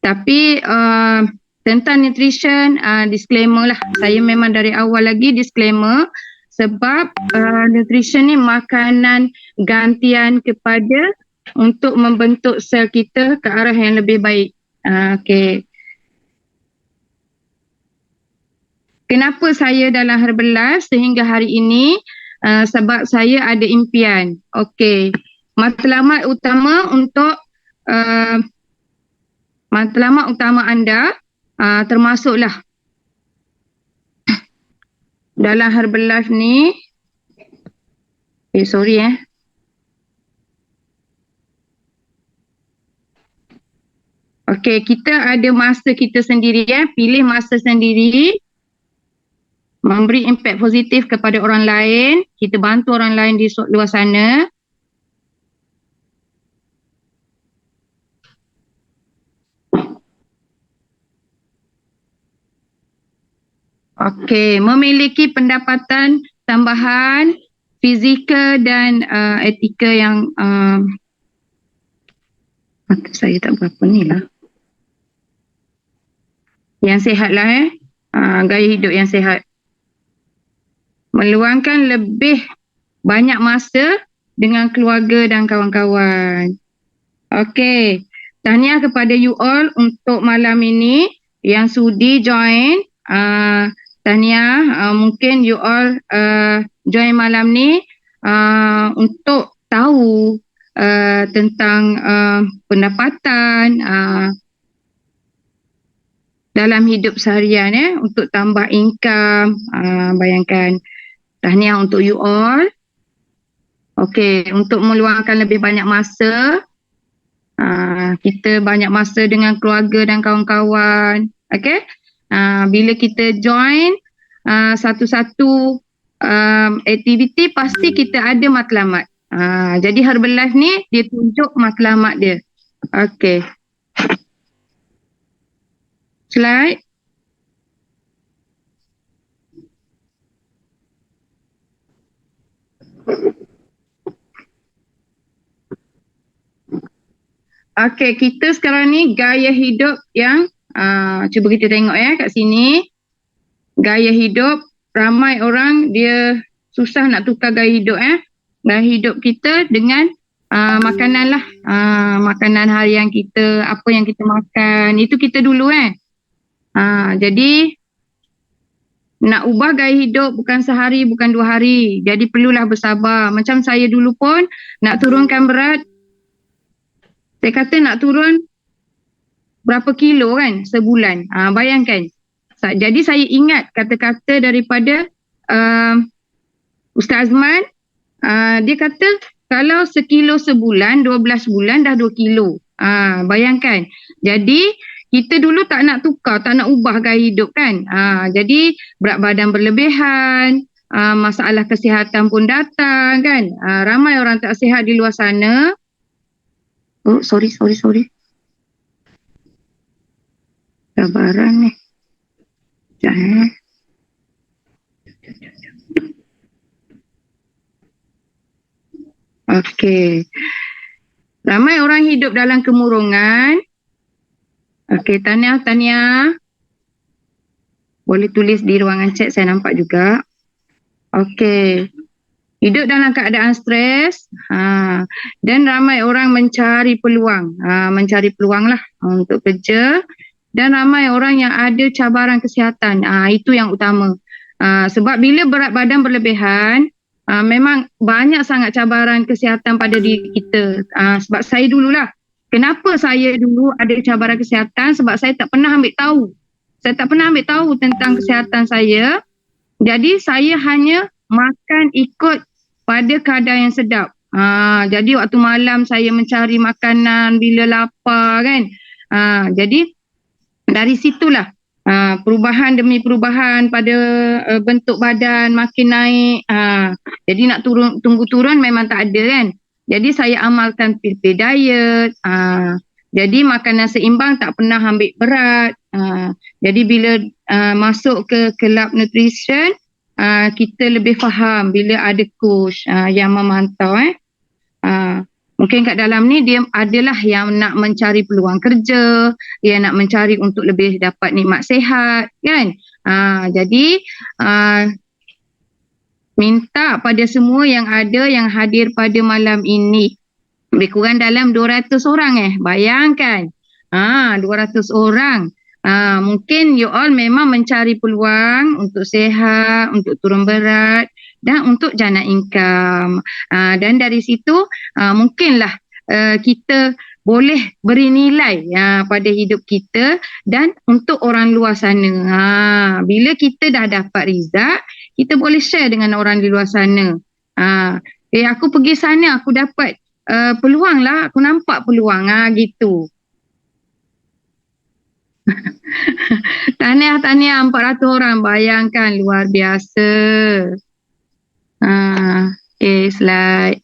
Tapi tentang nutrition, disclaimer lah. Saya memang dari awal lagi disclaimer sebab nutrition ni makanan gantian kepada untuk membentuk sel kita ke arah yang lebih baik. Okay. Kenapa saya dalam Herbalife sehingga hari ini? Sebab saya ada impian. Okay. Matlamat utama untuk matlamat utama anda termasuklah dalam Herbalife ni. Sorry Okey, kita ada masa kita sendiri pilih masa sendiri, memberi impak positif kepada orang lain, kita bantu orang lain di luar sana. Okey, memiliki pendapatan tambahan fizikal dan etika yang saya tak berapa ni lah. Yang sihat lah gaya hidup yang sihat. Meluangkan lebih banyak masa dengan keluarga dan kawan-kawan. Okey, tahniah kepada you all untuk malam ini yang sudi join. Tahniah, mungkin you all join malam ni untuk tahu tentang pendapatan dalam hidup seharian untuk tambah income. Bayangkan, tahniah untuk you all. Okey, untuk meluangkan lebih banyak masa, kita banyak masa dengan keluarga dan kawan-kawan. Okey, bila kita join satu-satu aktiviti, pasti kita ada matlamat. Jadi Herbalife ni dia tunjuk matlamat dia. Okey. Slide. Okey, kita sekarang ni gaya hidup yang cuba kita tengok kat sini. Gaya hidup, ramai orang dia susah nak tukar gaya hidup Gaya hidup kita dengan makanan lah. Makanan harian kita, apa yang kita makan, itu kita dulu jadi nak ubah gaya hidup bukan sehari, bukan 2 hari. Jadi perlulah bersabar. Macam saya dulu pun nak turunkan berat, saya kata nak turun berapa kilo sebulan. Bayangkan. Jadi saya ingat kata-kata daripada Ustaz Azman. Dia kata kalau 1 kilo sebulan, 12 bulan dah 2 kilo. Bayangkan. Jadi kita dulu tak nak tukar, tak nak ubah gaya hidup kan. Jadi berat badan berlebihan, masalah kesihatan pun datang kan. Ramai orang tak sihat di luar sana. Oh, sorry. Sabaran ni. Sekejap Okey. Ramai orang hidup dalam kemurungan. Okey, tahniah. Boleh tulis di ruangan chat, saya nampak juga. Okey. Hidup dalam keadaan stres. Dan ramai orang mencari peluang. Mencari peluang lah untuk kerja. Dan ramai orang yang ada cabaran kesihatan. Itu yang utama. Sebab bila berat badan berlebihan, memang banyak sangat cabaran kesihatan pada diri kita. Sebab saya dululah. Kenapa saya dulu ada cabaran kesihatan? Sebab saya tak pernah ambil tahu. Saya tak pernah ambil tahu tentang kesihatan saya. Jadi saya hanya makan ikut pada kadar yang sedap. Jadi waktu malam saya mencari makanan bila lapar kan. Jadi dari situlah perubahan demi perubahan pada bentuk badan makin naik. Jadi nak tunggu turun memang tak ada kan. Jadi saya amalkan pil-pil diet. Jadi makanan seimbang, tak pernah ambil berat. Jadi bila masuk ke kelab nutrition, kita lebih faham bila ada coach yang memantau. Mungkin kat dalam ni dia adalah yang nak mencari peluang kerja, dia nak mencari untuk lebih dapat nikmat sihat, kan? Jadi minta pada semua yang ada yang hadir pada malam ini, lebih kurang dalam 200 orang bayangkan. 200 orang. Mungkin you all memang mencari peluang untuk sihat, untuk turun berat dan untuk jana income. Dan dari situ mungkinlah kita boleh beri nilai pada hidup kita dan untuk orang luar sana. Bila kita dah dapat result, kita boleh share dengan orang di luar sana. Aku pergi sana, aku dapat peluang lah, aku nampak peluang gitu. Tahniah 400 orang, bayangkan luar biasa. Okay, slide.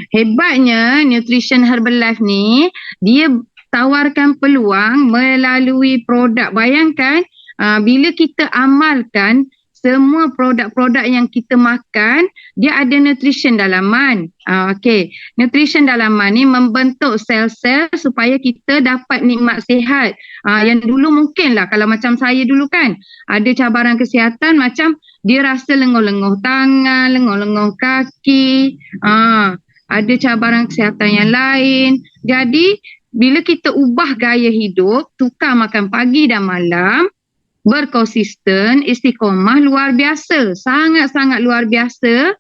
Hebatnya Nutrition Herbalife ni, dia tawarkan peluang melalui produk. Bayangkan bila kita amalkan semua produk-produk yang kita makan, dia ada nutrition dalaman. Okay. Nutrition dalaman ni membentuk sel-sel supaya kita dapat nikmat sihat. Yang dulu mungkinlah kalau macam saya dulu kan, ada cabaran kesihatan macam dia rasa lenguh-lenguh tangan, lenguh-lenguh kaki. Ada cabaran kesihatan yang lain. Jadi, bila kita ubah gaya hidup, tukar makan pagi dan malam, berkonsisten, istiqomah, luar biasa. Sangat-sangat luar biasa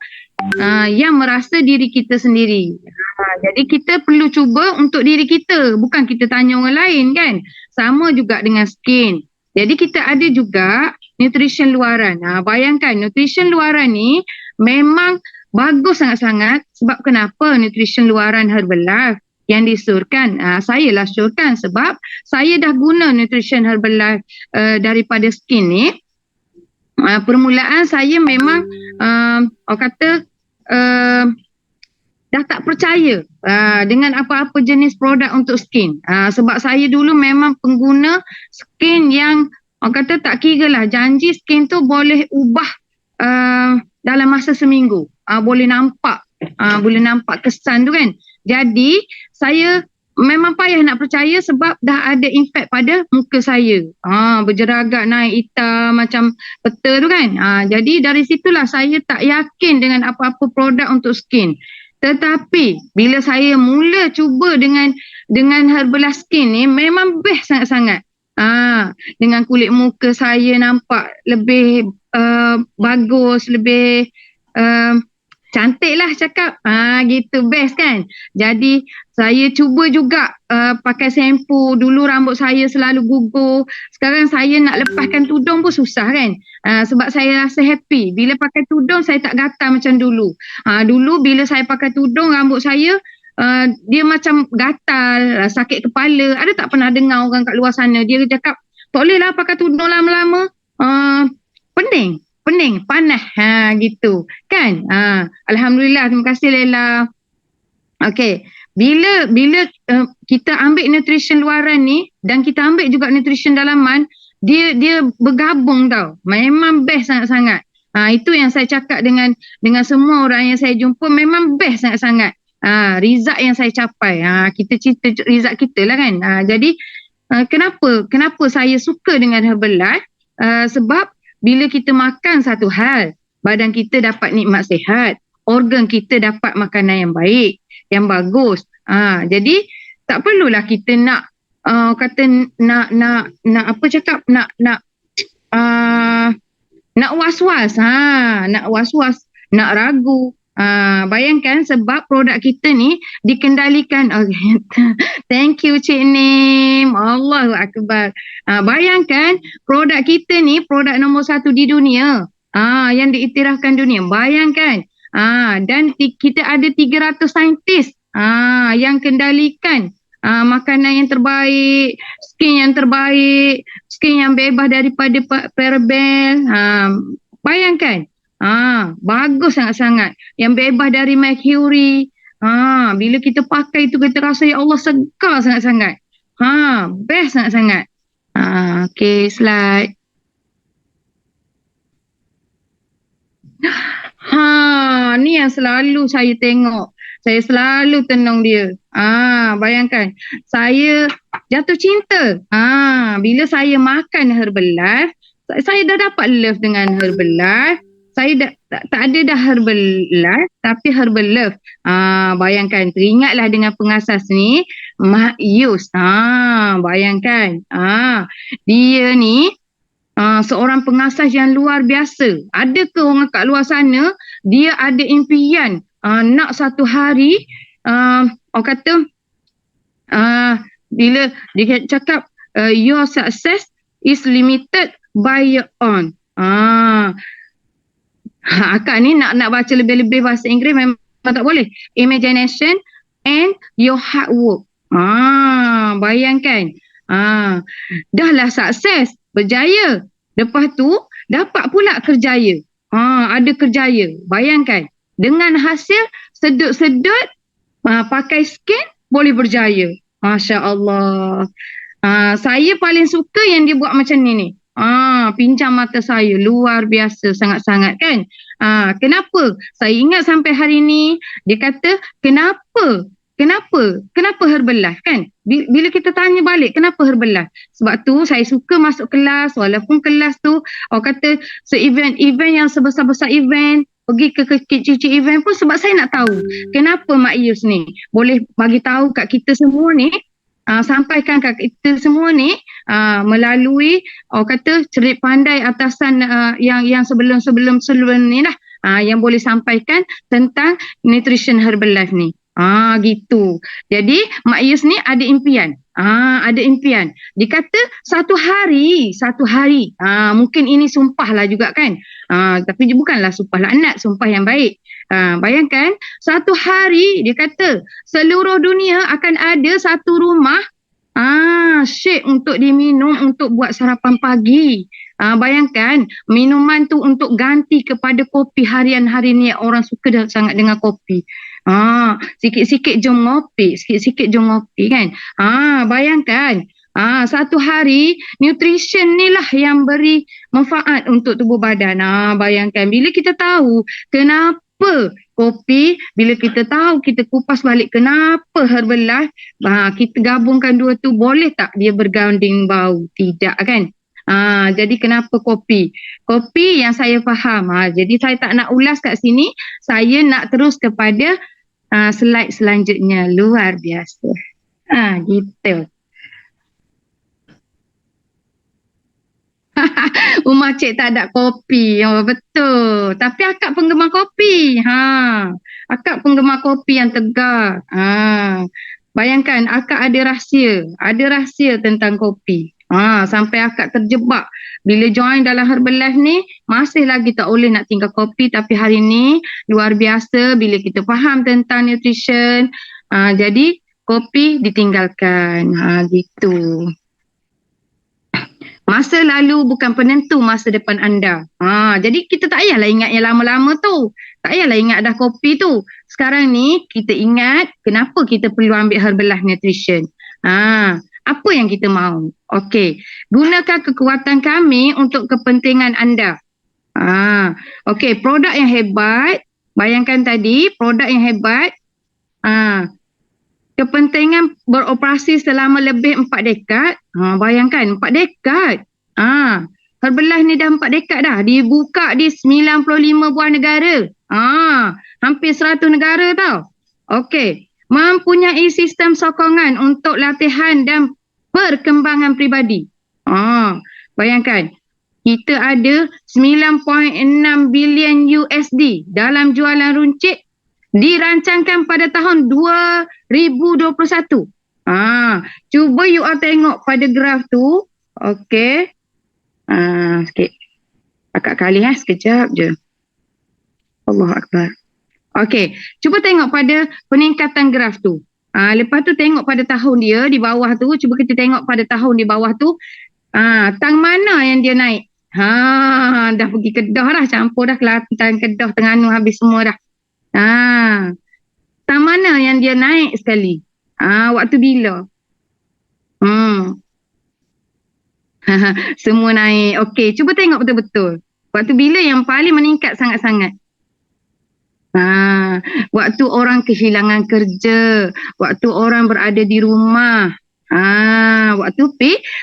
yang merasa diri kita sendiri. Jadi kita perlu cuba untuk diri kita. Bukan kita tanya orang lain kan. Sama juga dengan skin. Jadi kita ada juga nutrition luaran. Bayangkan nutrition luaran ni memang bagus sangat-sangat. Sebab kenapa nutrition luaran Herbalife yang disurkan, saya lah surkan sebab saya dah guna Nutrition Herbalife daripada skin ni. Permulaan saya memang orang kata dah tak percaya dengan apa-apa jenis produk untuk skin. Sebab saya dulu memang pengguna skin yang orang kata tak kira lah, janji skin tu boleh ubah dalam masa seminggu. Boleh nampak kesan tu kan. Jadi saya memang payah nak percaya sebab dah ada impact pada muka saya. Berjeragak naik hitam macam peta tu kan. Jadi dari situlah saya tak yakin dengan apa-apa produk untuk skin. Tetapi bila saya mula cuba dengan Herbalife Skin ni, memang best sangat-sangat. Dengan kulit muka saya nampak lebih bagus, lebih cantik lah cakap. Gitu, best kan. Jadi saya cuba juga pakai shampoo. Dulu rambut saya selalu gugur. Sekarang saya nak lepaskan tudung pun susah kan. Sebab saya rasa happy. Bila pakai tudung saya tak gatal macam dulu. Dulu bila saya pakai tudung, rambut saya dia macam gatal, sakit kepala. Ada tak pernah dengar orang kat luar sana dia cakap tak boleh lah pakai tudung lama-lama, pening, panas, gitu kan. Alhamdulillah, terima kasih Lela. Okay, bila kita ambil nutrition luaran ni dan kita ambil juga nutrition dalaman, dia bergabung tau. Memang best sangat-sangat. Itu yang saya cakap dengan semua orang yang saya jumpa, memang best sangat-sangat. Result yang saya capai. Kita cerita result kita lah kan. Jadi kenapa saya suka dengan Herbalife? Sebab bila kita makan satu hal, badan kita dapat nikmat sihat, organ kita dapat makanan yang baik, yang bagus. Jadi tak perlulah kita nak nak was-was, nak ragu. Bayangkan sebab produk kita ni dikendalikan. Thank you Cik Nim. Allahu Akbar. Bayangkan produk kita ni produk nombor 1 di dunia. Yang diiktirafkan dunia. Bayangkan. Dan kita ada 300 saintis yang kendalikan makanan yang terbaik, skin yang terbaik, skin yang bebas daripada paraben. Bayangkan. Bagus sangat-sangat. Yang bebas dari mercury. Bila kita pakai itu kita rasa ya Allah segar sangat-sangat. Best sangat-sangat. Okay, slide. Ni yang selalu saya tengok. Saya selalu tenung dia. Bayangkan. Saya jatuh cinta. Bila saya makan Herbalife, saya dah dapat love dengan Herbalife. Saya tak ada dah Herbalife, tapi Herbalove. Bayangkan, teringatlah dengan pengasas ni, Mak Yus. Bayangkan. Dia ni seorang pengasas yang luar biasa. Ada ke orang kat luar sana, dia ada impian nak satu hari, orang kata, bila dia cakap, your success is limited by your own. Akak ni nak baca lebih-lebih bahasa Inggeris memang tak boleh. Imagination and your hard work. Bayangkan. Dah lah sukses, berjaya. Lepas tu, dapat pula kerjaya. Ada kerjaya. Bayangkan. Dengan hasil sedut-sedut, pakai skin, boleh berjaya. Masya Allah. Saya paling suka yang dia buat macam ni. Pinjam mata saya. Luar biasa sangat-sangat kan. Kenapa? Saya ingat sampai hari ni, dia kata, Kenapa Herbalife kan? Bila kita tanya balik, kenapa Herbalife? Sebab tu saya suka masuk kelas, walaupun kelas tu orang kata se-event yang sebesar-besar event, pergi ke kecil-kecil event pun sebab saya nak tahu kenapa Mak Yus ni boleh bagi tahu kat kita semua ni, sampaikan kat kita semua ni melalui orang kata cerit pandai atasan yang sebelum ni lah, yang boleh sampaikan tentang nutrition Herbalife ni. Gitu. Jadi Mak Yus ni ada impian. Ada impian. Dia kata satu hari, mungkin ini sumpah lah juga kan. Tapi bukanlah sumpah laknat, sumpah yang baik. Bayangkan satu hari dia kata seluruh dunia akan ada satu rumah shake untuk diminum untuk buat sarapan pagi. Bayangkan minuman tu untuk ganti kepada kopi harian-hari ni, orang suka dah sangat dengan kopi. Sikit-sikit jom ngopi kan. Bayangkan satu hari nutrition ni lah yang beri manfaat untuk tubuh badan. Bayangkan bila kita tahu kenapa kopi, bila kita tahu, kita kupas balik kenapa Herbalife, kita gabungkan dua tu, boleh tak dia berganding bau? Tidak kan. Jadi kenapa kopi? Kopi yang saya faham. Jadi saya tak nak ulas kat sini. Saya nak terus kepada slide selanjutnya. Luar biasa. Gitu. Rumah cik tak ada kopi. Betul. Tapi akak penggemar kopi. Akak penggemar kopi yang tegar. Bayangkan akak ada rahsia tentang kopi. Sampai akak terjebak. Bila join dalam Herbalife ni, masih lagi tak boleh nak tinggal kopi. Tapi hari ni luar biasa bila kita faham tentang nutrition. Jadi kopi ditinggalkan. Gitu. Masa lalu bukan penentu masa depan anda. Jadi kita tak payahlah ingat yang lama-lama tu. Tak payahlah ingat dah kopi tu. Sekarang ni kita ingat kenapa kita perlu ambil Herbalife Nutrition. Apa yang kita mahu? Okey. Gunakan kekuatan kami untuk kepentingan anda. Okey, produk yang hebat. Bayangkan tadi, produk yang hebat. Kepentingan beroperasi selama lebih 4 dekad. Bayangkan 4 dekad. Herbalife ni dah 4 dekad dah. Dibuka di 95 buah negara. Hampir 100 negara tau. Okey. Mempunyai sistem sokongan untuk latihan dan perkembangan peribadi. Bayangkan. Kita ada 9.6 bilion USD dalam jualan runcit. Dirancangkan pada tahun 2021. Cuba you all tengok pada graf tu. Okey. Sikit. Akak kali sekejap je. Allahu Akbar. Okey. Cuba tengok pada peningkatan graf tu. Lepas tu tengok pada tahun dia di bawah tu. Cuba kita tengok pada tahun di bawah tu. Tang mana yang dia naik? Dah pergi Kedah dah. Campur dah Kelantan, Kedah, Terengganu habis semua dah. Tang mana yang dia naik sekali? Waktu bila? Semua naik. Okey, cuba tengok betul-betul. Waktu bila yang paling meningkat sangat-sangat? Waktu orang kehilangan kerja, waktu orang berada di rumah, waktu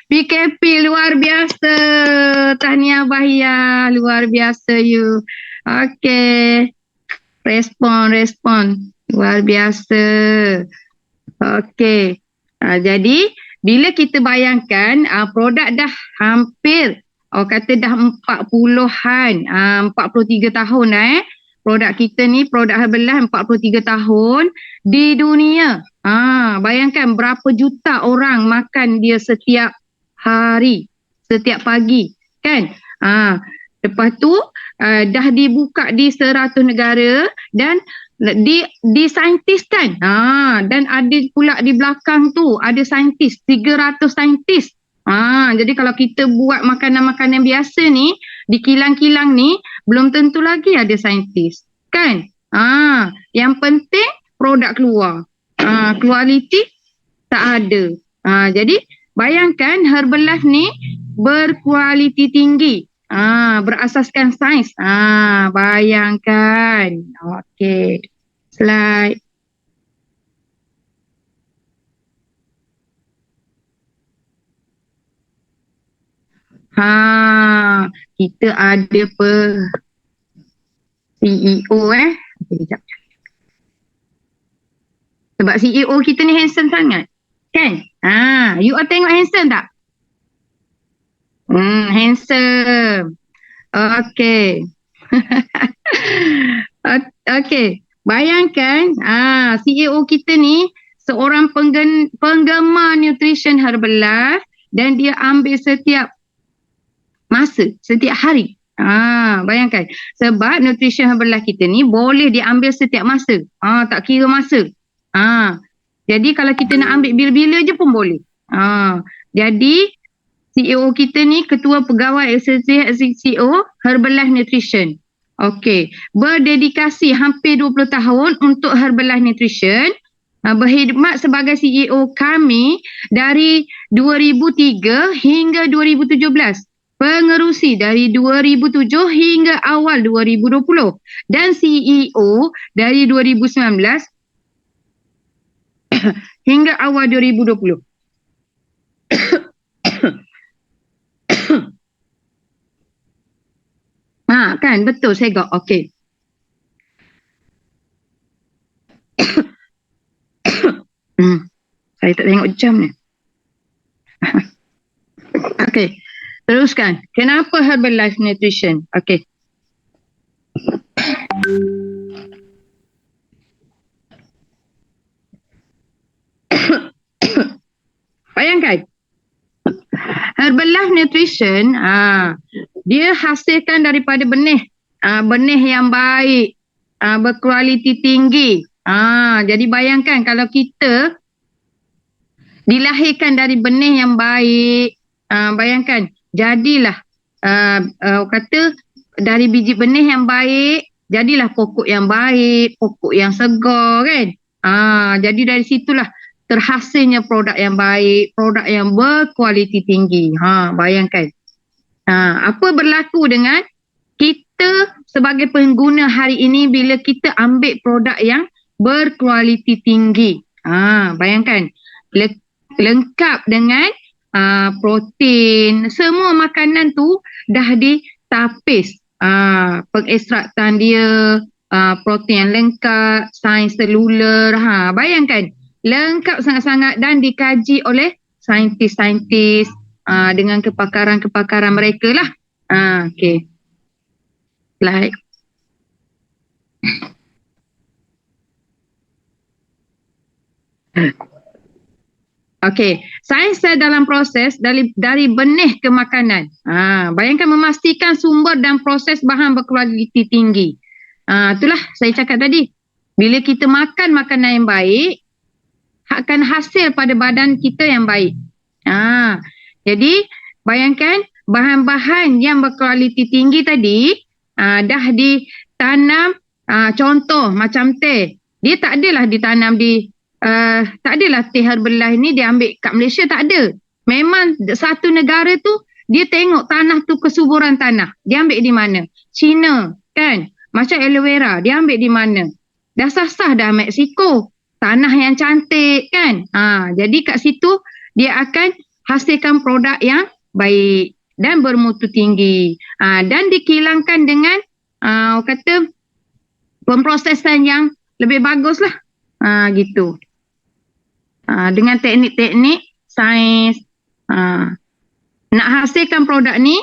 PKP luar biasa. Tahniah Bahia, luar biasa you. Okey, respon. Luar biasa. Okey. Jadi bila kita bayangkan produk dah hampir kata dah 40-an, 43 tahun produk kita ni, produk Herbalife 43 tahun di dunia. Bayangkan berapa juta orang makan dia setiap hari, setiap pagi, kan? Lepas tu dah dibuka di 100 negara dan di saintis kan. Dan ada pula di belakang tu ada saintis, 300 saintis. Jadi kalau kita buat makanan-makanan biasa ni, di kilang-kilang ni, belum tentu lagi ada saintis. Kan? Yang penting produk keluar. Kualiti tak ada. Jadi bayangkan Herbalife ni berkualiti tinggi. Berasaskan sains. Bayangkan. Okey. Slide. Kita ada CEO Okay, sekejap. Sebab CEO kita ni handsome sangat. Kan? You all tengok handsome tak? Handsome. Okay. Okay. Bayangkan CEO kita ni seorang penggemar nutrition Herbalife dan dia ambil setiap masa, setiap hari. Bayangkan. Sebab nutrition Herbalife kita ni boleh diambil setiap masa. Tak kira masa. Jadi kalau kita nak ambil bila-bila je pun boleh. Jadi CEO kita ni ketua pegawai eksekutif CEO Herbalife Nutrition. Okey, berdedikasi hampir 20 tahun untuk Herbalife Nutrition. Berkhidmat sebagai CEO kami dari 2003 hingga 2017. Pengerusi dari 2007 hingga awal 2020 dan CEO dari 2019 hingga awal 2020. Kan betul segak. Okey. Saya tak tengok jam ni. Okey. Teruskan. Kenapa Herbalife Nutrition? Okey. Bayangkan. Herbalife Nutrition, dia hasilkan daripada benih yang baik, berkualiti tinggi. Jadi bayangkan kalau kita dilahirkan dari benih yang baik, bayangkan jadilah kata dari biji benih yang baik, jadilah pokok yang baik, pokok yang segar kan. Jadi dari situlah terhasilnya produk yang baik, produk yang berkualiti tinggi. Bayangkan. Apa berlaku dengan kita sebagai pengguna hari ini bila kita ambil produk yang berkualiti tinggi. Bayangkan. Lengkap dengan protein. Semua makanan tu dah ditapis. Pengekstraktan dia, protein yang lengkap, sains seluler. Bayangkan. Lengkap sangat-sangat dan dikaji oleh saintis-saintis dengan kepakaran-kepakaran mereka lah. Okay. Slide. Okay. Sains dalam proses dari benih ke makanan. Bayangkan memastikan sumber dan proses bahan berkualiti tinggi. Itulah saya cakap tadi. Bila kita makan makanan yang baik, akan hasil pada badan kita yang baik. Jadi bayangkan bahan-bahan yang berkualiti tinggi tadi dah ditanam, contoh macam teh. Dia tak adalah ditanam tak adalah teh Herbalife ni dia ambil kat Malaysia, tak ada. Memang satu negara tu dia tengok tanah tu, kesuburan tanah. Dia ambil di mana? China kan. Macam aloe vera, dia ambil di mana? Dah sah-sah dah Mexico. Tanah yang cantik kan. Jadi kat situ dia akan hasilkan produk yang baik dan bermutu tinggi. Dan dikilangkan dengan kata pemprosesan yang lebih bagus lah. Gitu. Dengan teknik-teknik sains. Nak hasilkan produk ni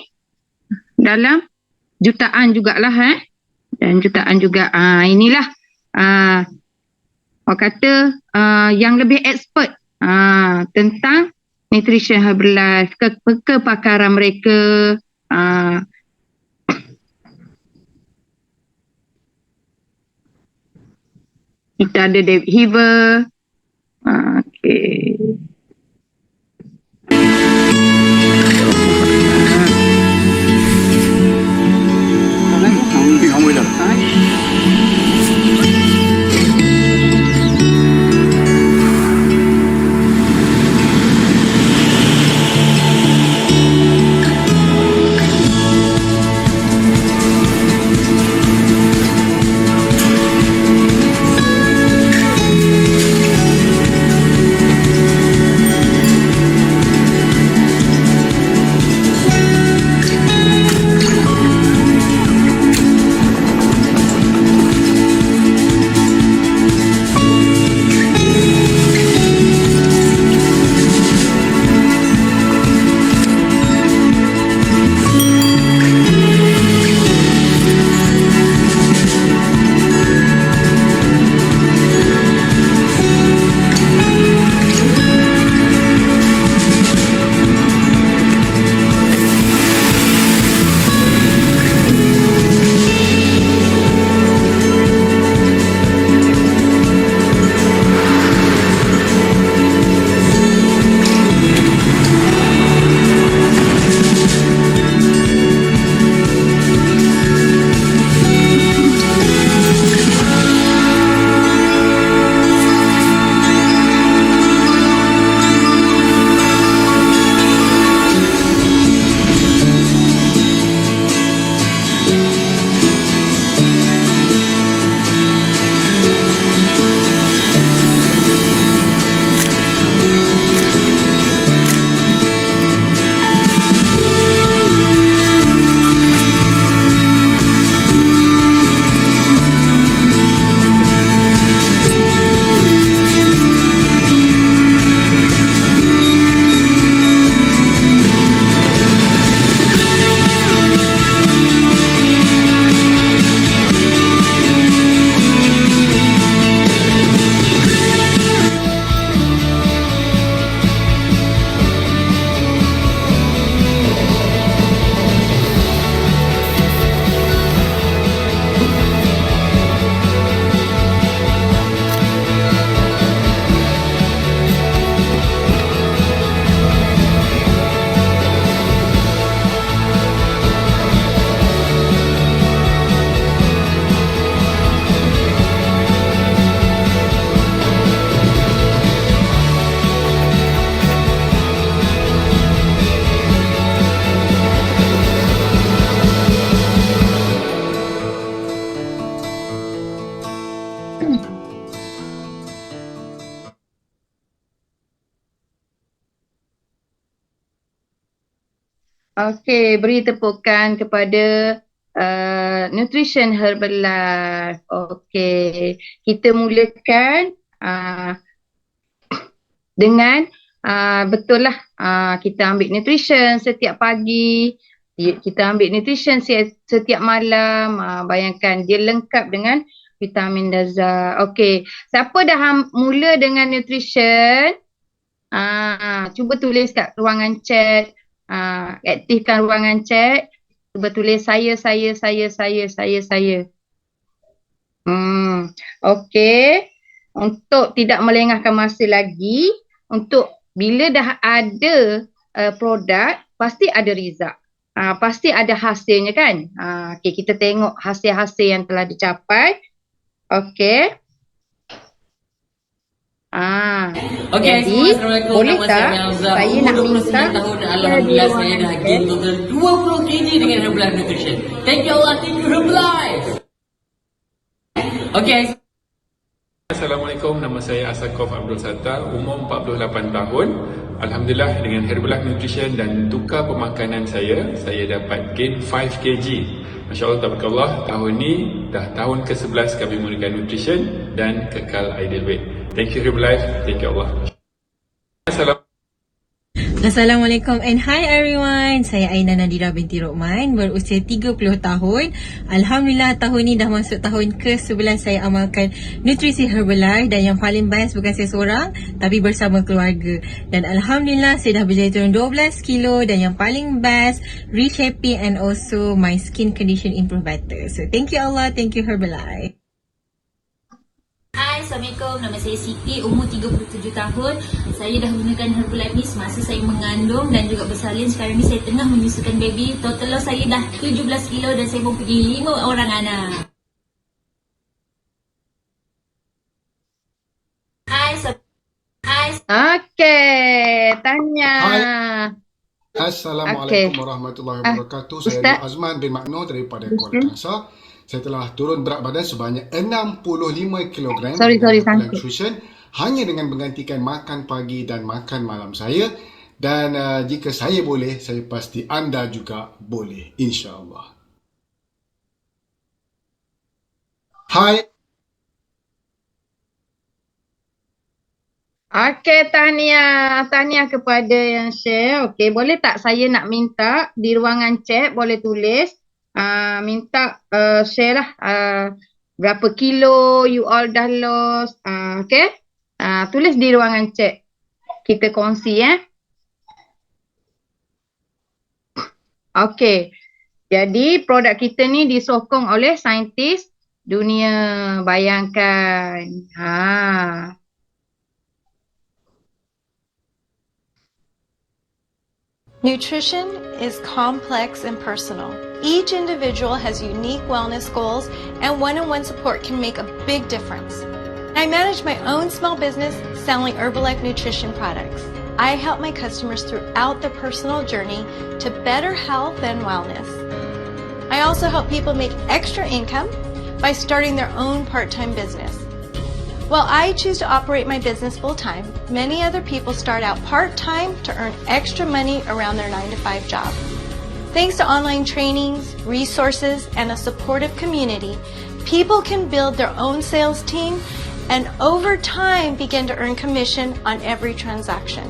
dalam jutaan jugalah dan jutaan juga. Inilah orang kata yang lebih expert tentang nutrition Herbalife, kepakaran mereka. Kita ada David Heaver. Okay. Okey, beri tepukan kepada Nutrition Herbalife. Okey, kita mulakan dengan betul lah kita ambil nutrition setiap pagi, kita ambil nutrition setiap malam. Bayangkan dia lengkap dengan vitamin dan zat. Okey, siapa dah mula dengan nutrition, cuba tulis kat ruangan chat. Aktifkan ruangan chat. Cuba tulis saya. Okey. Untuk tidak melengahkan masa lagi, untuk bila dah ada produk, pasti ada result. Pasti ada hasilnya kan. Okey, kita tengok hasil-hasil yang telah dicapai. Okey. Okey, Assalamualaikum. Boleh Nama tak saya Azhar. saya nak 29 minta tahun alhamdulillah saya dah gain total 20 kg dengan Herbalife Nutrition. Thank you Allah, thank you Herbalife. Okay. Assalamualaikum, nama saya Asakov Abdul Sattar, umur 48 tahun. Alhamdulillah dengan Herbalife Nutrition dan tukar pemakanan saya dapat gain 5 kg. Masya Allah, tabarakallah, tahun ni dah tahun ke-11 kami menggunakan nutrition dan kekal ideal weight. Thank you Herbalife, thank you Allah. Assalamualaikum and hi everyone. Saya Aina Nadira binti Rokman, berusia 30 tahun. Alhamdulillah tahun ni dah masuk tahun ke-11 saya amalkan nutrisi Herbalife, dan yang paling best bukan saya seorang tapi bersama keluarga. Dan Alhamdulillah saya dah berjaya turun 12 kilo, dan yang paling best, rich happy and also my skin condition improve better. So thank you Allah, thank you Herbalife. Hai, Assalamualaikum. Nama saya Siti, umur 37 tahun. Saya dah gunakan Herbalife ni semasa saya mengandung dan juga bersalin. Sekarang ni saya tengah menyusukan baby. Total loss saya dah 17 kilo dan saya mempunyai 5 orang anak. Hai. Okey, tanya. Hai. Assalamualaikum warahmatullahi wabarakatuh. Saya Ustaz. Azman bin Makno daripada Kuala Kangsar. Saya telah turun berat badan sebanyak 65 kg dengan nutrition hanya dengan menggantikan makan pagi dan makan malam saya. Dan jika saya boleh, saya pasti anda juga boleh, insya-Allah. Hai. Okey, tahniah kepada yang share. Okey, boleh tak saya nak minta di ruangan chat boleh tulis minta share lah berapa kilo you all dah lost. Okey. Tulis di ruangan chat. Kita kongsi Okey. Jadi produk kita ni disokong oleh saintis dunia. Bayangkan. Nutrition is complex and personal. Each individual has unique wellness goals, and one-on-one support can make a big difference. I manage my own small business selling Herbalife nutrition products. I help my customers throughout their personal journey to better health and wellness. I also help people make extra income by starting their own part-time business. While I choose to operate my business full-time, many other people start out part-time to earn extra money around their 9-to-5 job. Thanks to online trainings, resources, and a supportive community, people can build their own sales team and over time begin to earn commission on every transaction.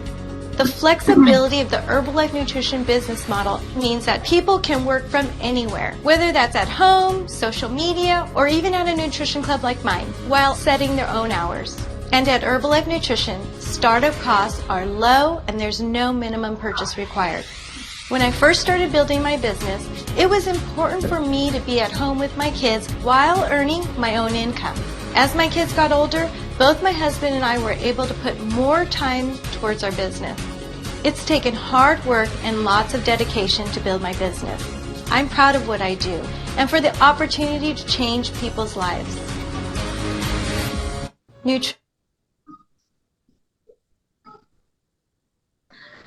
The flexibility of the Herbalife Nutrition business model means that people can work from anywhere, whether that's at home, social media, or even at a nutrition club like mine, while setting their own hours. And at Herbalife Nutrition, startup costs are low and there's no minimum purchase required. When I first started building my business, it was important for me to be at home with my kids while earning my own income. As my kids got older, both my husband and I were able to put more time towards our business. It's taken hard work and lots of dedication to build my business. I'm proud of what I do and for the opportunity to change people's lives.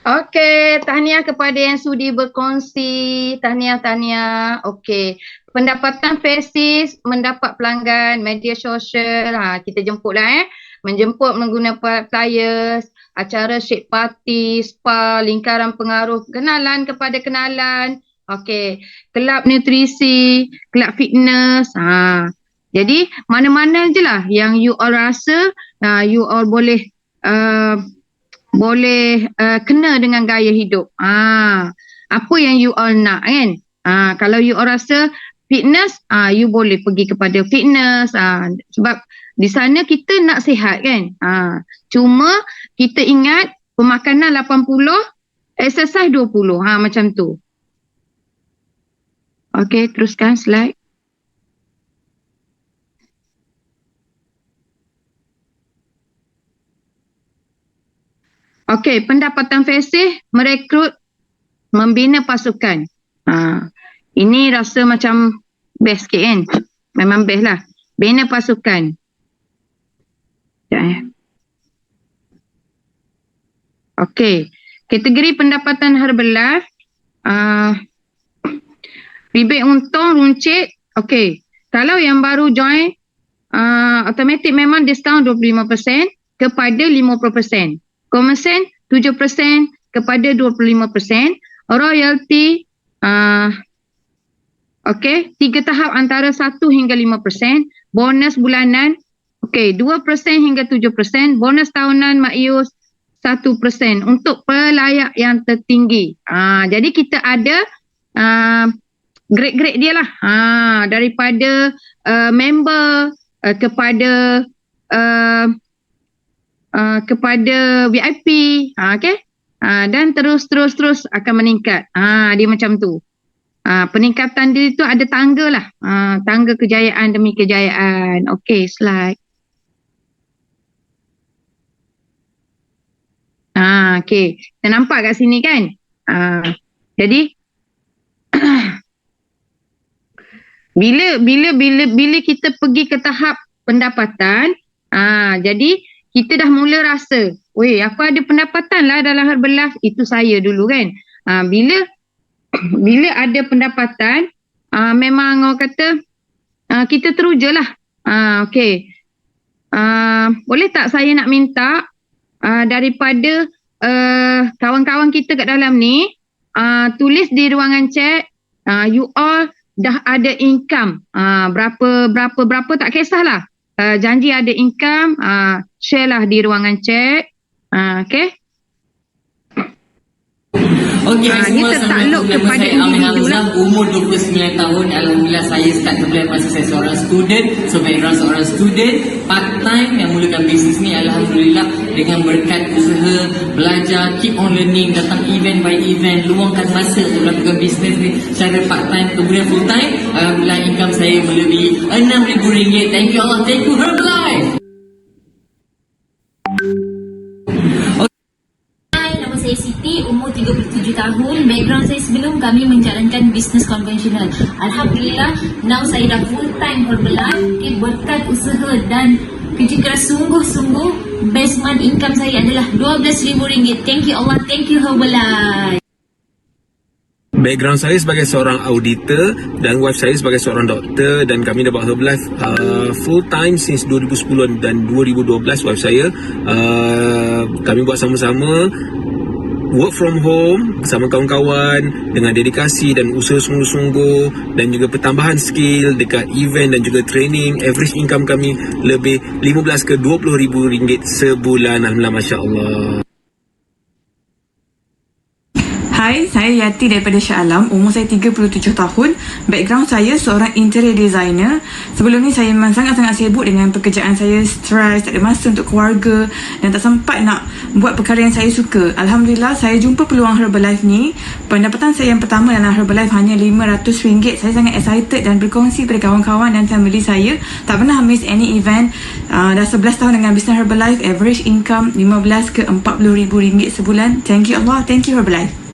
Okey, tahniah kepada yang sudi berkongsi. Tahniah. Okey. Pendapatan Faces mendapat pelanggan media sosial. Kita jemputlah menjemput menggunakan flyers, acara shake party, spa, lingkaran pengaruh, kenalan kepada kenalan. Okey, kelab nutrisi, kelab fitness. Jadi mana-mana je lah yang you all rasa you all boleh kena dengan gaya hidup. Apa yang you all nak kan? Kalau you all rasa fitness, you boleh pergi kepada fitness. Sebab di sana kita nak sihat kan. Cuma kita ingat pemakanan 80, exercise 20. Macam tu. Okey, teruskan slide. Okey, pendapatan Faces merekrut, membina pasukan. Ini rasa macam best sikit kan? Memang best lah. Bina pasukan. Okey, kategori pendapatan Herbalife, rebate untung runcit. Okey, kalau yang baru join automatic memang diskaun 25% kepada 50%. Komisen 7% kepada 25%. Royalty okey, 3 tahap antara 1 hingga 5%. Bonus bulanan 2% hingga 7%. Bonus tahunan Mak 1% untuk pelayak yang tertinggi. Jadi kita ada grade-grade dia lah. Daripada member kepada VIP, okey. Dan terus akan meningkat. Dia macam tu. Peningkatan dia tu ada tangga lah. Tangga kejayaan demi kejayaan. Okey, slide. Okey. Kita nampak kat sini kan? Jadi bila kita pergi ke tahap pendapatan, jadi kita dah mula rasa, aku ada pendapatan lah dalam Herbalife. Itu saya dulu kan. Bila ada pendapatan, memang orang kata kita teruja lah. Okey. Boleh tak saya nak minta daripada kawan-kawan kita kat dalam ni, tulis di ruangan chat, you all dah ada income berapa tak kisahlah. Janji ada income, share lah di ruangan chat. Okay. Okey, semua dia tertakluk Nama kepada saya Amin individu lah. Hamzah, umur 29 tahun. Alhamdulillah saya start Herbalife masa saya seorang student. So background seorang student, part time yang mulakan bisnes ni. Alhamdulillah dengan berkat usaha, belajar, keep on learning, datang event by event, luangkan masa untuk melakukan bisnes ni secara part time kemudian full time. Alhamdulillah income saya melebihi RM6,000. Thank you Allah, thank you Herbalife. Saya Siti, umur 37 tahun. Background saya sebelum kami menjalankan bisnes konvensional. Alhamdulillah, now saya dah full time Herbalife. Berkat usaha dan kerja keras sungguh-sungguh, best month income saya adalah RM12,000. Thank you Allah, thank you Herbalife. Background saya sebagai seorang auditor dan wife saya sebagai seorang doktor, dan kami dah buat Herbalife full time since 2010 dan 2012. Wife saya kami buat sama-sama, work from home bersama kawan-kawan dengan dedikasi dan usaha sungguh-sungguh, dan juga pertambahan skill dekat event dan juga training. Average income kami lebih 15 ke 20 ribu ringgit sebulan. Alhamdulillah, Masya Allah. Hai, saya Yati daripada Shah Alam. Umur saya 37 tahun. Background saya seorang interior designer. Sebelum ni saya memang sangat-sangat sibuk dengan pekerjaan saya, stres, tak ada masa untuk keluarga dan tak sempat nak buat perkara yang saya suka. Alhamdulillah, saya jumpa peluang Herbalife ni. Pendapatan saya yang pertama dalam Herbalife hanya RM500. Saya sangat excited dan berkongsi pada kawan-kawan dan family saya. Tak pernah miss any event. Dah 11 tahun dengan bisnes Herbalife. Average income 15 ke 40 ribu ringgit sebulan. Thank you Allah, thank you Herbalife.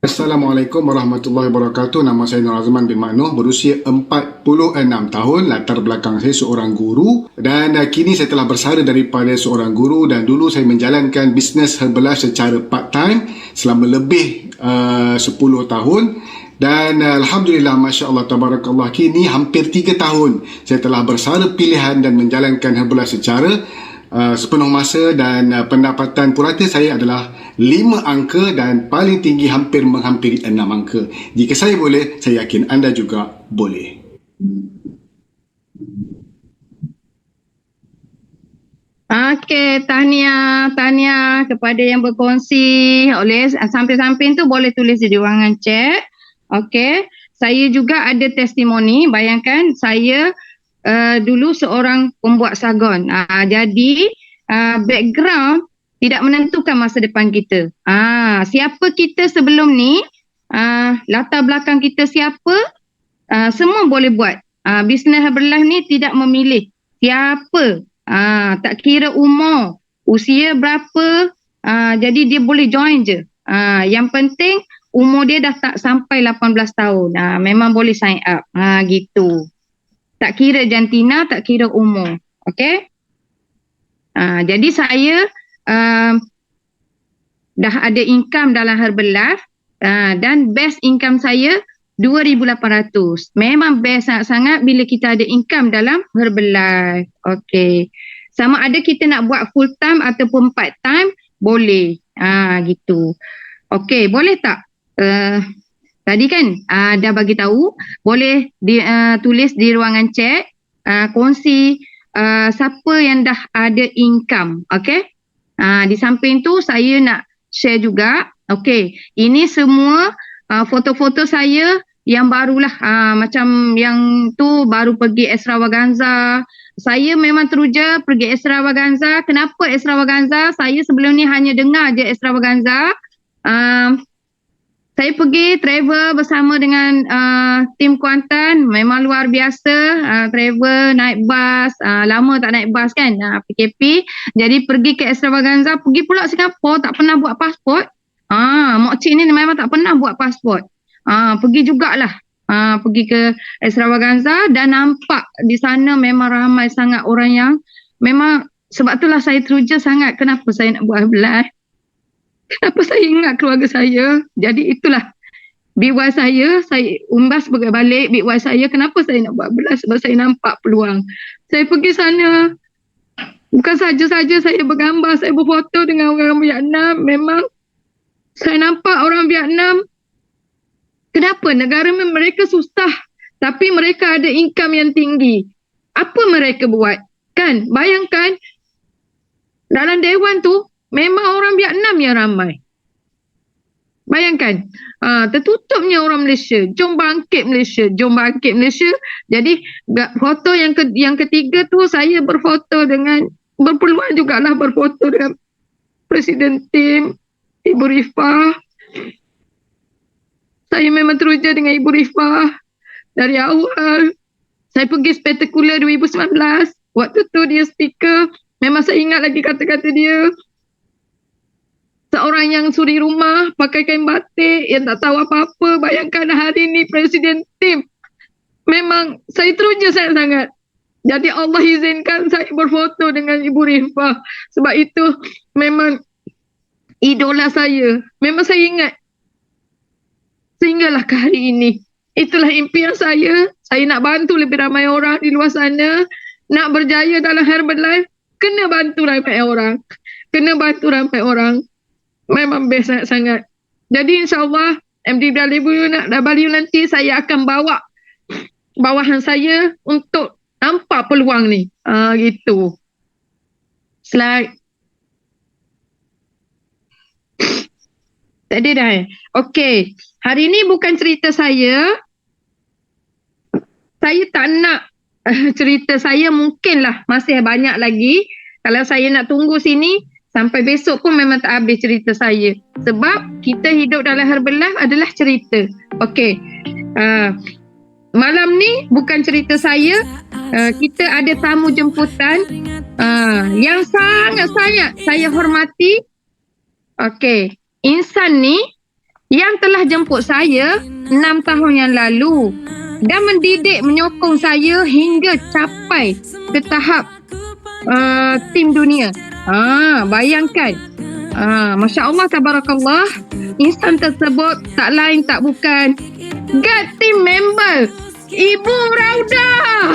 Assalamualaikum warahmatullahi wabarakatuh. Nama saya Nur Azman bin Maknoh, berusia 46 tahun. Latar belakang saya seorang guru, dan kini saya telah bersara daripada seorang guru, dan dulu saya menjalankan bisnes Herbalife secara part time selama lebih 10 tahun. Dan Alhamdulillah, Masya Allah, Tabarakallah, kini hampir 3 tahun saya telah bersara pilihan dan menjalankan Herbalife secara sepenuh masa, dan pendapatan purata saya adalah 5 angka dan paling tinggi hampir menghampiri 6 angka. Jika saya boleh, saya yakin anda juga boleh. Okey, tahniah kepada yang berkongsi. Oleh samping-samping tu boleh tulis di ruangan chat. Okey, saya juga ada testimoni. Bayangkan saya dulu seorang pembuat sagon. Jadi background tidak menentukan masa depan kita. Siapa kita sebelum ni, latar belakang kita siapa, semua boleh buat. Bisnes Herbalife ni tidak memilih siapa, tak kira umur, usia berapa, jadi dia boleh join je. Yang penting umur dia dah tak sampai 18 tahun. Memang boleh sign up. Gitu. Tak kira jantina, tak kira umur. Okey? Jadi saya dah ada income dalam Herbalife, dan best income saya 2,800. Memang best sangat-sangat bila kita ada income dalam Herbalife. Okey. Sama ada kita nak buat full time ataupun part time, boleh. Gitu. Okey, boleh tak? Tadi kan dah bagi tahu, boleh tulis di ruangan chat, kongsi siapa yang dah ada income. Okey? Di samping tu saya nak share juga. Okey, ini semua foto-foto saya yang barulah, macam yang tu baru pergi Extravaganza. Saya memang teruja pergi Extravaganza. Kenapa Extravaganza? Saya sebelum ni hanya dengar je Extravaganza. Saya pergi travel bersama dengan tim Kuantan. Memang luar biasa. Travel, naik bas. Lama tak naik bas kan, PKP. Jadi pergi ke Extravaganza. Pergi pula Singapura, tak pernah buat pasport. Mak cik ni memang tak pernah buat pasport. Pergi jugalah. Pergi ke Extravaganza dan nampak di sana memang ramai sangat orang yang memang, sebab itulah saya teruja sangat kenapa saya nak buat Herbalife. Kenapa saya ingat keluarga saya. Jadi itulah BY saya umbas balik BY saya kenapa saya nak buat Herbalife, sebab saya nampak peluang. Saya pergi sana, bukan saja-saja saya bergambar, saya berfoto dengan orang Vietnam. Memang saya nampak orang Vietnam, kenapa negara mereka susah tapi mereka ada income yang tinggi. Apa mereka buat? Kan, bayangkan dalam dewan tu memang orang Vietnam yang ramai. Bayangkan, tertutupnya orang Malaysia. Jom bangkit Malaysia, jom bangkit Malaysia. Jadi foto yang ketiga tu saya berfoto dengan, berpeluang jugalah berfoto dengan Presiden Tim, Ibu Rifah. Saya memang teruja dengan Ibu Rifah dari awal. Saya pergi Spektakular 2019. Waktu tu dia speaker. Memang saya ingat lagi kata-kata dia. Seorang yang suri rumah, pakai kain batik, yang tak tahu apa-apa. Bayangkan hari ni Presiden Tim. Memang saya teruja sangat-sangat. Jadi Allah izinkan saya berfoto dengan Ibu Rifah. Sebab itu memang idola saya. Memang saya ingat. Sehinggalah ke hari ini. Itulah impian saya. Saya nak bantu lebih ramai orang di luar sana. Nak berjaya dalam Herbalife, kena bantu ramai orang. Kena bantu ramai orang. Memang best sangat-sangat. Jadi insyaAllah MDW nanti saya akan bawa bawahan saya untuk nampak peluang ni. Gitu. Slide. Tadi dah. Okey. Hari ni bukan cerita saya. Saya tak nak cerita saya, mungkinlah masih banyak lagi. Kalau saya nak tunggu sini sampai besok pun memang tak habis cerita saya. Sebab kita hidup dalam Herbalife adalah cerita. Okey. Malam ni bukan cerita saya. Kita ada tamu jemputan yang sangat-sangat saya hormati. Okey. Insan ni yang telah jemput saya 6 tahun yang lalu dan mendidik, menyokong saya hingga capai ke tahap tim dunia. Bayangkan. Masya Allah, tabarakallah. Insan tersebut tak lain tak bukan GUT Team member Ibu Raudah.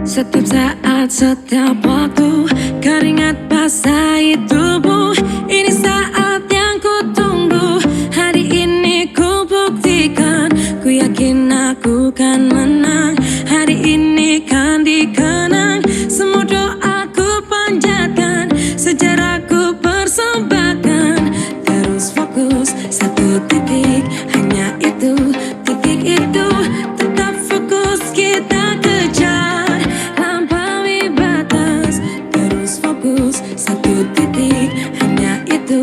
Setiap saat, setiap waktu, keringat basahi tubuh. Ini saat yang ku tunggu. Hari ini ku buktikan, ku yakin aku kan menang. Hari ini kan dikenang, semua doaku panjatkan, sejarahku persembahkan. Terus fokus, satu titik, hanya itu, titik itu. Tetap fokus, kita kejar, lampaui batas. Terus fokus, satu titik, hanya itu,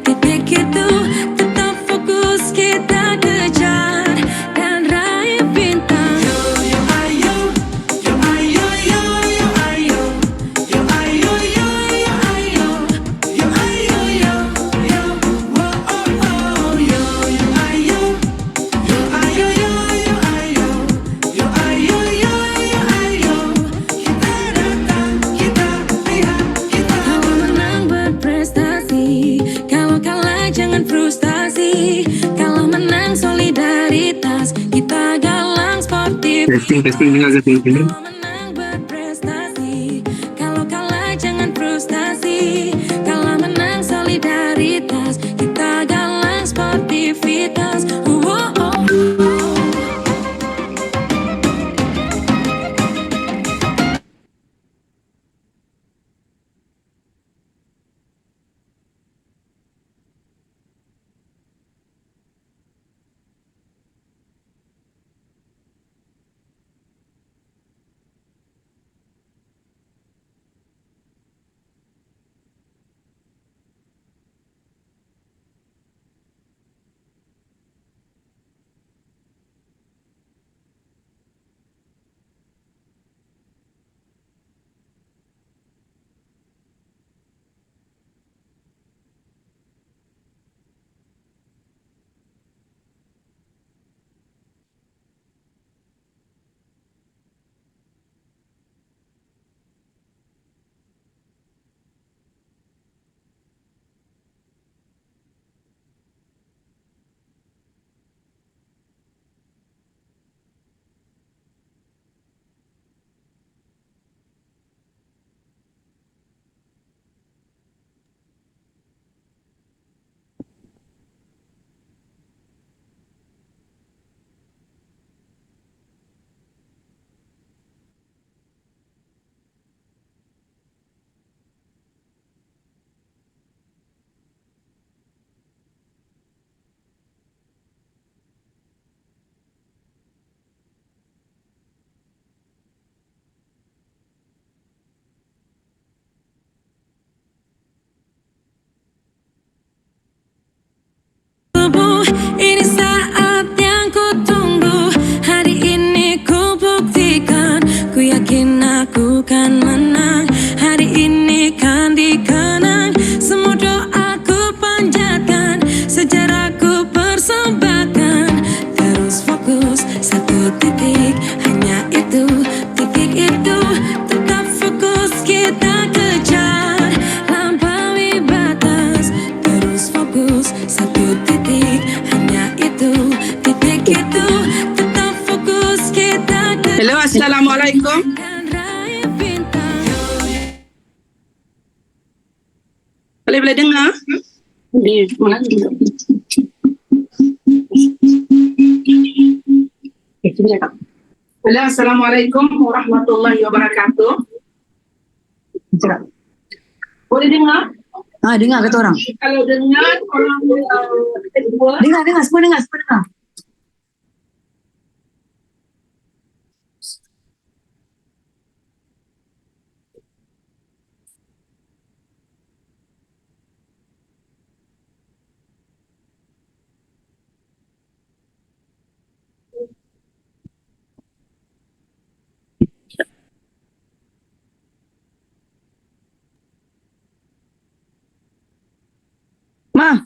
titik itu. Tetap fokus, kita kejar, dan raih bintang. Kalau menang berprestasi, kalau kalah jangan frustasi. Kalau menang solidaritas, kita galang sportif. Testing dengar ke sini. Kalau menang berprestasi, kalau kalah jangan frustasi. Kalau menang solidaritas, kita galang sportivitas. Tubuh, ini saat yang ku tunggu. Hari ini ku buktikan, ku yakin aku kan menang. Hari ini kan dikenang, semua doaku panjatkan, sejarahku persembahkan. Terus fokus, satu titik, hanya itu, titik itu. Tetap fokus, kita kejar, lampaui batas. Terus fokus, satu titik, hanya itu, titik itu. Tetap fokus, kita kejar. Hello, Assalamualaikum. Dan raih bintang. Boleh dengar? Hello, Assalamualaikum warahmatullahi wabarakatuh. Boleh dengar? Dengar kata orang. Kalau dengar, orang kedua. Dengar, semua dengar. Ma.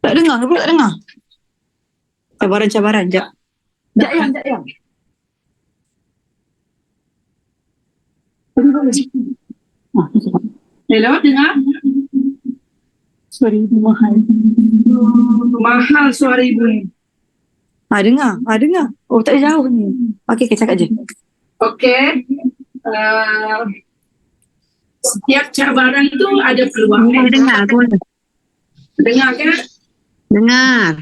Tak dengar ke pula tak dengar? Cabaran, jap. Sekejap yang. Hello, dengar? Suara ibu mahal. Mahal suara ibu ni. Dengar. Oh, tak ada jauh ni. Okey, cakap je. Okey. Setiap cabaran tu ada peluang. Dengar boleh. Dengar kan? Dengar.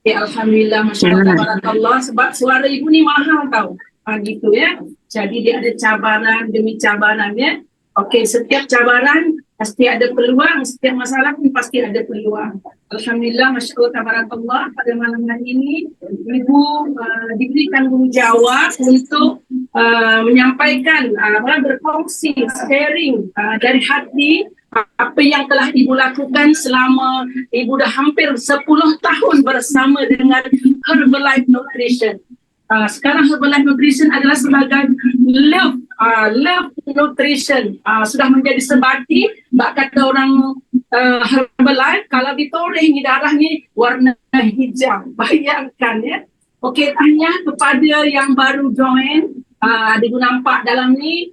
Okay, Alhamdulillah, Masya Allah, Tabarakallah. Sebab suara ibu ni mahal tau. Gitu ya. Jadi dia ada cabaran demi cabaran ya. Okey, setiap cabaran pasti ada peluang, setiap masalah pun pasti ada peluang. Alhamdulillah, Masya Allah, Tabarakallah, pada malam hari ini ibu diberi tanggungjawab untuk menyampaikan, berkongsi, sharing dari hati apa yang telah ibu lakukan selama ibu dah hampir 10 tahun bersama dengan Herbalife Nutrition. Sekarang Herbalife Nutrition adalah sebagai love nutrition, sudah menjadi sebati. Bak kata orang Herbalife, kalau ditoreh ni darah ni warna hijau, bayangkan ya. Okey, tanya kepada yang baru join, ada nampak dalam ni,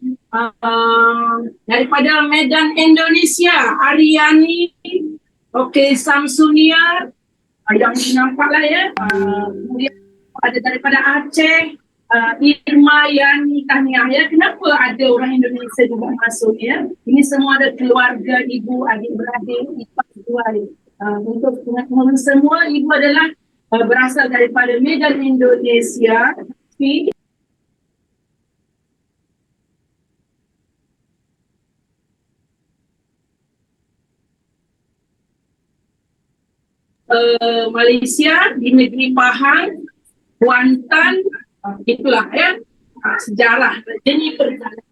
daripada Medan Indonesia, Ariani, okey, Samsunia, yang nampak lah ya. Kemudian ada daripada Aceh, Irma, Yani, Tahniah ya. Kenapa ada orang Indonesia juga masuk ya? Ini semua ada keluarga, ibu, adik-beradik, ipar, tuai. Untuk pengetahuan semua, ibu adalah berasal daripada Medan, Indonesia. Malaysia, di negeri Pahang, Kuantan, itulah ya, sejarah. Jadi perjalanan.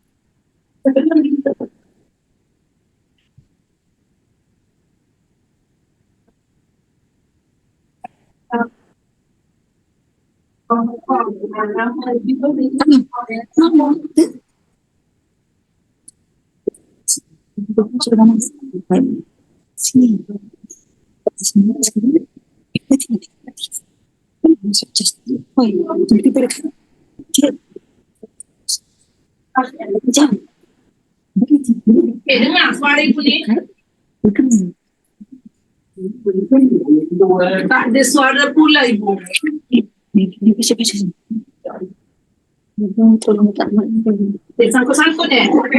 Dengar suara ibu ni. Tak ada suara pula ibu. Sangkut-sangkut itulah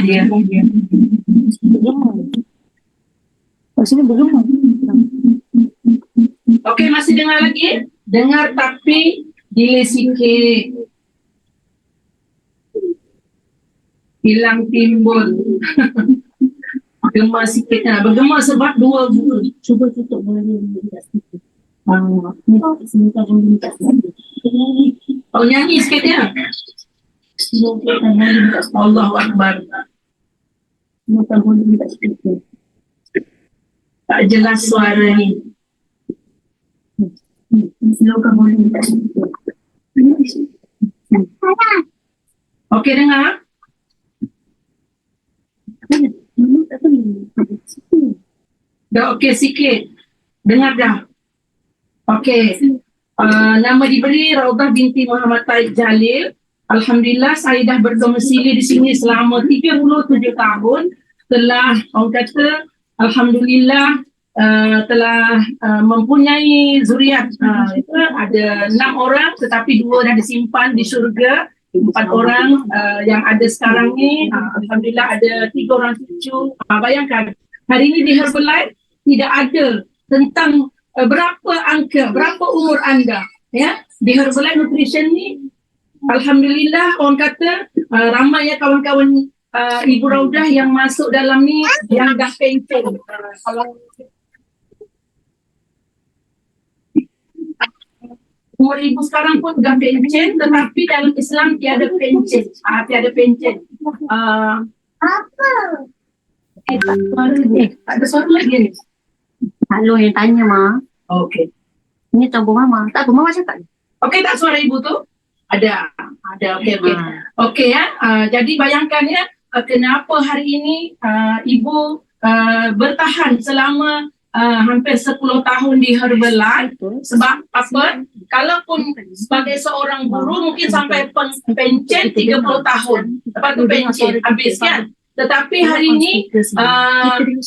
dia. Okey, masih dengar lagi? Dengar tapi delay sikit. Hilang timbul. Bergema sikit lah. Bergema sebab dua buku. Cuba tutup boleh. Oh, nyanyi sikit ya? Allahu Akbar. Tak jelas suara ni. Okey, dengar? Dah okey sikit. Dengar dah. Okey. Nama diberi Raudah binti Muhammad Taib Jalil. Alhamdulillah, saya dah berdomisili di sini selama 37 tahun. Telah, orang kata, Alhamdulillah, telah mempunyai zuriat. Ada 6 orang, tetapi 2 dah disimpan di syurga. 4 orang yang ada sekarang ni, Alhamdulillah ada 3 orang cucu. Bayangkan, hari ini di Herbalife tidak ada tentang berapa angka, berapa umur anda. Ya, di Herbalife Nutrition ni, Alhamdulillah, orang kata ramai ya kawan-kawan Ibu Raudah yang masuk dalam ni yang dah pencen. Kalau umur ibu sekarang pun dah pencen, tetapi dalam Islam tiada pencen. Tiada pencen. Apa? Tak ada suara lagi ni. Halo yang tanya, Ma. Okey. Ini tabung Mama. Tak apa, Mama cakap. Okey tak suara ibu tu? Ada. Okey. Okey ya. Jadi bayangkan ya, kenapa hari ini ibu bertahan selama hampir 10 tahun di Herbalife. Sebab apa? Kalaupun sebagai seorang guru mungkin sampai pencen 30 tahun. Lepas tu pencen habis kan. Tetapi hari ini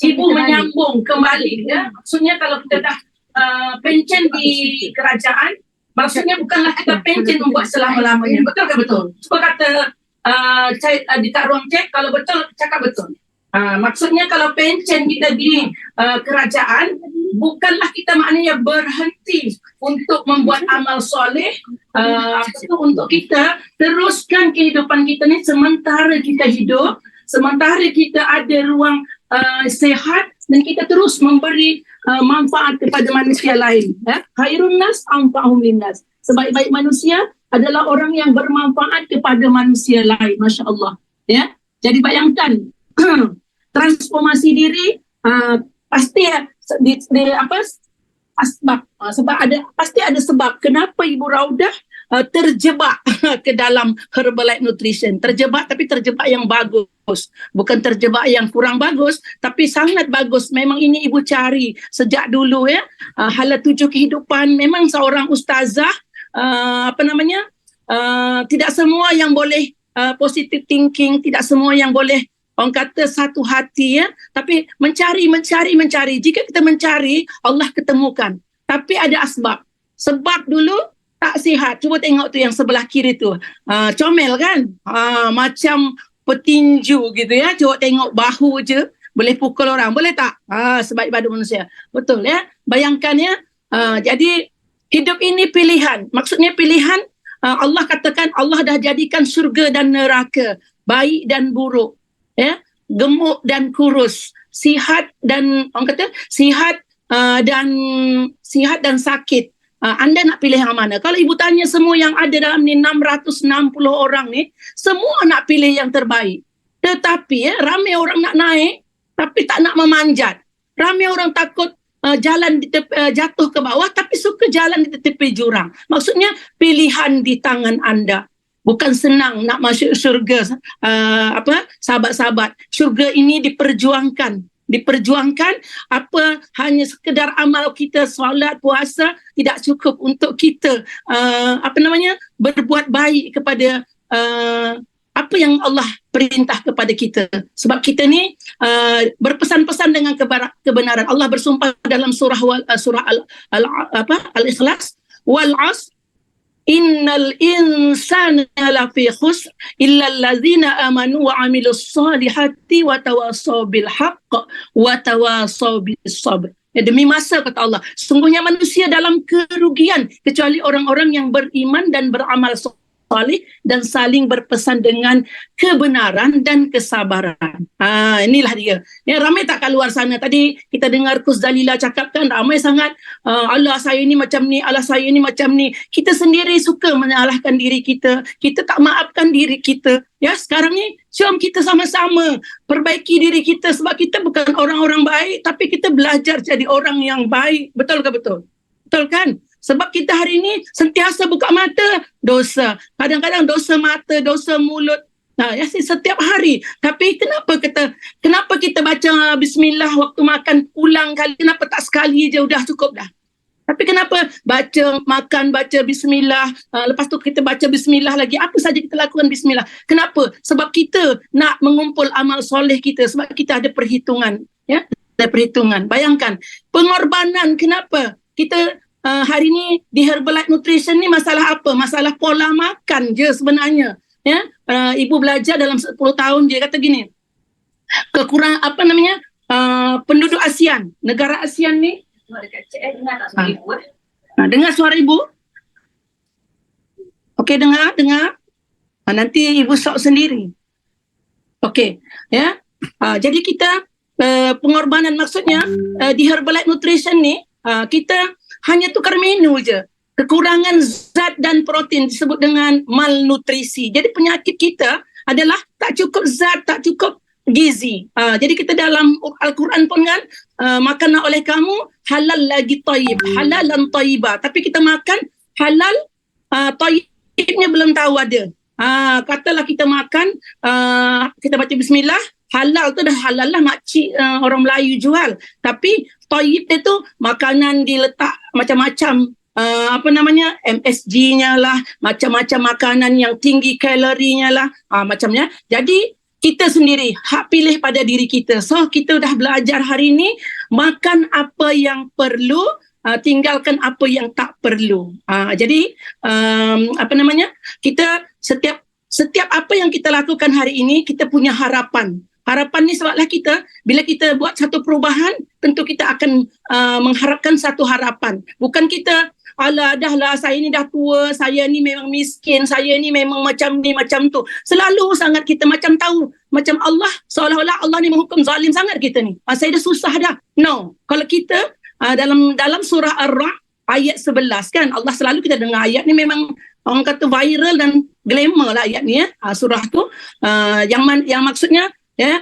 ibu menyambung kembali ya. Maksudnya kalau kita dah pencen di kerajaan, maksudnya bukanlah kita pencen membuat selama-lamanya. Betul ke betul? Cuba kata dekat ruang cek, kalau betul cakap betul. Maksudnya kalau pencen kita di kerajaan, bukanlah kita maknanya berhenti untuk membuat amal soleh, untuk kita teruskan kehidupan kita ni sementara kita hidup, sementara kita ada ruang sehat, dan kita terus memberi manfaat kepada manusia lain. Khairun nas anfa'uhum linnas. Sebaik-baik manusia adalah orang yang bermanfaat kepada manusia lain. Masya Allah. Ya, jadi bayangkan transformasi diri pasti sebab pasti ada sebab kenapa Ibu Raudah terjebak ke dalam Herbalife Nutrition. Terjebak, tapi terjebak yang bagus. Bukan terjebak yang kurang bagus, tapi sangat bagus. Memang ini Ibu cari sejak dulu ya. Hala tuju kehidupan. Memang seorang ustazah, tidak semua yang boleh positive thinking, tidak semua yang boleh orang kata satu hati ya. Tapi mencari. Jika kita mencari, Allah ketemukan. Tapi ada asbab. Sebab dulu tak sihat. Cuba tengok tu yang sebelah kiri tu. Comel kan? Macam petinju gitu ya. Cuba tengok bahu je. Boleh pukul orang. Boleh tak? Sebaik-baik manusia. Betul ya? Bayangkan ya. Jadi hidup ini pilihan. Maksudnya pilihan, Allah katakan Allah dah jadikan syurga dan neraka. Baik dan buruk. Ya, gemuk dan kurus, sihat dan orang kata sihat dan sakit. Anda nak pilih yang mana? Kalau ibu tanya semua yang ada dalam ni 660 orang ni, semua nak pilih yang terbaik. Tetapi ramai orang nak naik tapi tak nak memanjat. Ramai orang takut jalan di jatuh ke bawah tapi suka jalan di tepi jurang. Maksudnya pilihan di tangan anda. Bukan senang nak masuk syurga, sahabat-sahabat. Syurga ini diperjuangkan. Hanya sekedar amal kita, solat, puasa tidak cukup untuk kita berbuat baik kepada apa yang Allah perintah kepada kita. Sebab kita ni berpesan-pesan dengan kebenaran. Allah bersumpah dalam surah Al-Ikhlas, wal 'asr innal insana lafi khusr illa allazina amanu wa amilus solihati wa tawasaw bil haqq wa tawasaw bis sabr. Demi masa, kata Allah, sungguhnya manusia dalam kerugian kecuali orang-orang yang beriman dan beramal soleh dan saling berpesan dengan kebenaran dan kesabaran. Inilah dia. Ya, ramai tak kat luar sana. Tadi kita dengar Kus Dalila cakapkan, ramai sangat, Allah saya ni macam ni, Allah saya ni macam ni. Kita sendiri suka menyalahkan diri kita. Kita tak maafkan diri kita. Ya, sekarang ni jom kita sama-sama perbaiki diri kita, sebab kita bukan orang-orang baik, tapi kita belajar jadi orang yang baik. Betul ke betul? Betul kan? Sebab kita hari ini sentiasa buka mata, dosa. Kadang-kadang dosa mata, dosa mulut. Setiap hari. Tapi kenapa kita baca bismillah waktu makan ulang kali? Kenapa tak sekali je udah cukup dah? Tapi kenapa baca bismillah, lepas tu kita baca bismillah lagi, apa saja kita lakukan bismillah. Kenapa? Sebab kita nak mengumpul amal soleh kita, sebab kita ada perhitungan. Ya, ada perhitungan. Bayangkan, pengorbanan. Kenapa? Kita hari ni di Herbalife Nutrition ni masalah apa? Masalah pola makan je sebenarnya. Ya, ibu belajar dalam 10 tahun, dia kata gini, kekurangan penduduk ASEAN, negara ASEAN ni, dengar suara ibu? Okey, dengar. Nanti ibu sok sendiri. Okey, ya. Jadi kita pengorbanan, maksudnya di Herbalife Nutrition ni kita hanya tukar menu je. Kekurangan zat dan protein disebut dengan malnutrisi. Jadi penyakit kita adalah tak cukup zat, tak cukup gizi. Jadi kita dalam Al-Quran pun kan, makanlah oleh kamu halal lagi tayyib, halalan tayyiba. Tapi kita makan halal, tayyibnya belum tahu ada. Katalah kita makan, kita baca bismillah, halal tu dah halal lah makcik orang Melayu jual. Tapi toyib dia tu makanan diletak macam-macam. MSG-nya lah, macam-macam makanan yang tinggi kalorinya lah, macamnya. Jadi kita sendiri hak pilih pada diri kita. So kita dah belajar hari ni makan apa yang perlu, tinggalkan apa yang tak perlu. Jadi kita setiap apa yang kita lakukan hari ini kita punya harapan. Harapan ni sebablah kita bila kita buat satu perubahan tentu kita akan mengharapkan satu harapan. Bukan kita alah dah lah saya ni dah tua, saya ni memang miskin, saya ni memang macam ni macam tu. Selalu sangat kita macam tahu macam Allah, seolah-olah Allah ni menghukum zalim sangat kita ni. Saya dah susah dah. No. Kalau kita dalam surah Ar-Ra'd ayat 11 kan, Allah selalu kita dengar ayat ni memang orang kata viral dan glamour lah ayat ni ya. Surah tu yang maksudnya ya,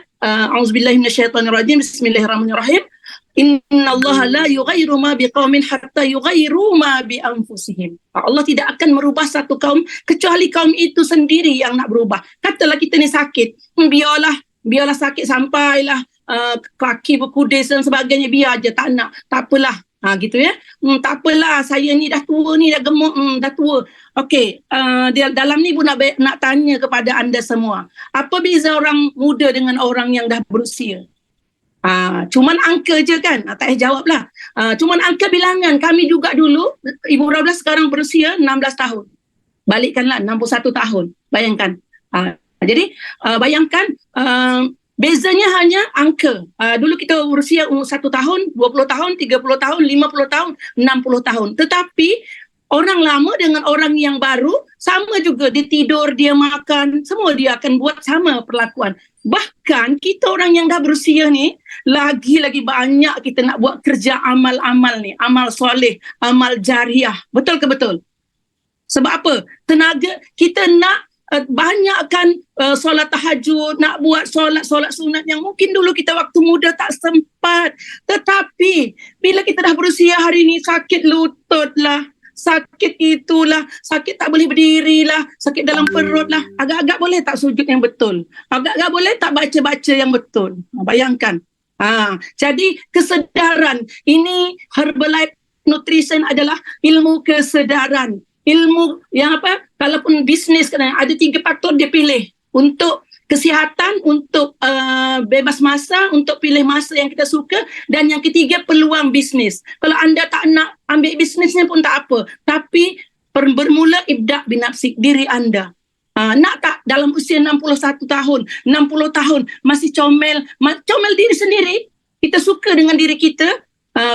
auzubillahi minasyaitonirrajim, bismillahirrahmanirrahim. Innallaha la yughayyiru ma biqaumin hatta yughayyiru ma bi anfusihim. Allah tidak akan merubah satu kaum kecuali kaum itu sendiri yang nak berubah. Katalah kita ni sakit, biarlah sakit sampailah kaki berkudis dan sebagainya, biar aja, tak nak, tak apalah. Gitu ya. Tak apalah, saya ni dah tua ni, dah gemuk, dah tua. Okey, dalam ni pun nak tanya kepada anda semua. Apa beza orang muda dengan orang yang dah berusia? Cuman angka je kan, tak payah jawab lah. Cuman angka bilangan. Kami juga dulu, Ibu Rablah sekarang berusia 16 tahun. Balikkanlah 61 tahun. Bayangkan. Jadi bayangkan bezanya hanya angka. Dulu kita berusia 1 tahun, 20 tahun, 30 tahun, 50 tahun, 60 tahun. Tetapi orang lama dengan orang yang baru sama juga. Dia tidur, dia makan, semua dia akan buat sama perlakuan. Bahkan kita orang yang dah berusia ni lagi-lagi banyak kita nak buat kerja amal-amal ni, amal soleh, amal jariah. Betul ke betul? Sebab apa? Tenaga kita nak banyakkan solat tahajud, nak buat solat sunat yang mungkin dulu kita waktu muda tak sempat. Tetapi bila kita dah berusia hari ni, sakit lutut lah, sakit itulah, sakit tak boleh berdiri lah, sakit dalam perut lah, agak-agak boleh tak sujud yang betul, agak-agak boleh tak baca-baca yang betul. Bayangkan. Jadi kesedaran ini, Herbalife Nutrition adalah ilmu kesedaran. Ilmu yang kalaupun bisnes ada 3 faktor dia pilih. Untuk kesihatan, untuk bebas masa, untuk pilih masa yang kita suka, dan yang ketiga peluang bisnes. Kalau anda tak nak ambil bisnesnya pun tak apa, tapi bermula ibda' binafsik, diri anda. Nak tak dalam usia 61 tahun, 60 tahun masih comel diri sendiri, kita suka dengan diri kita.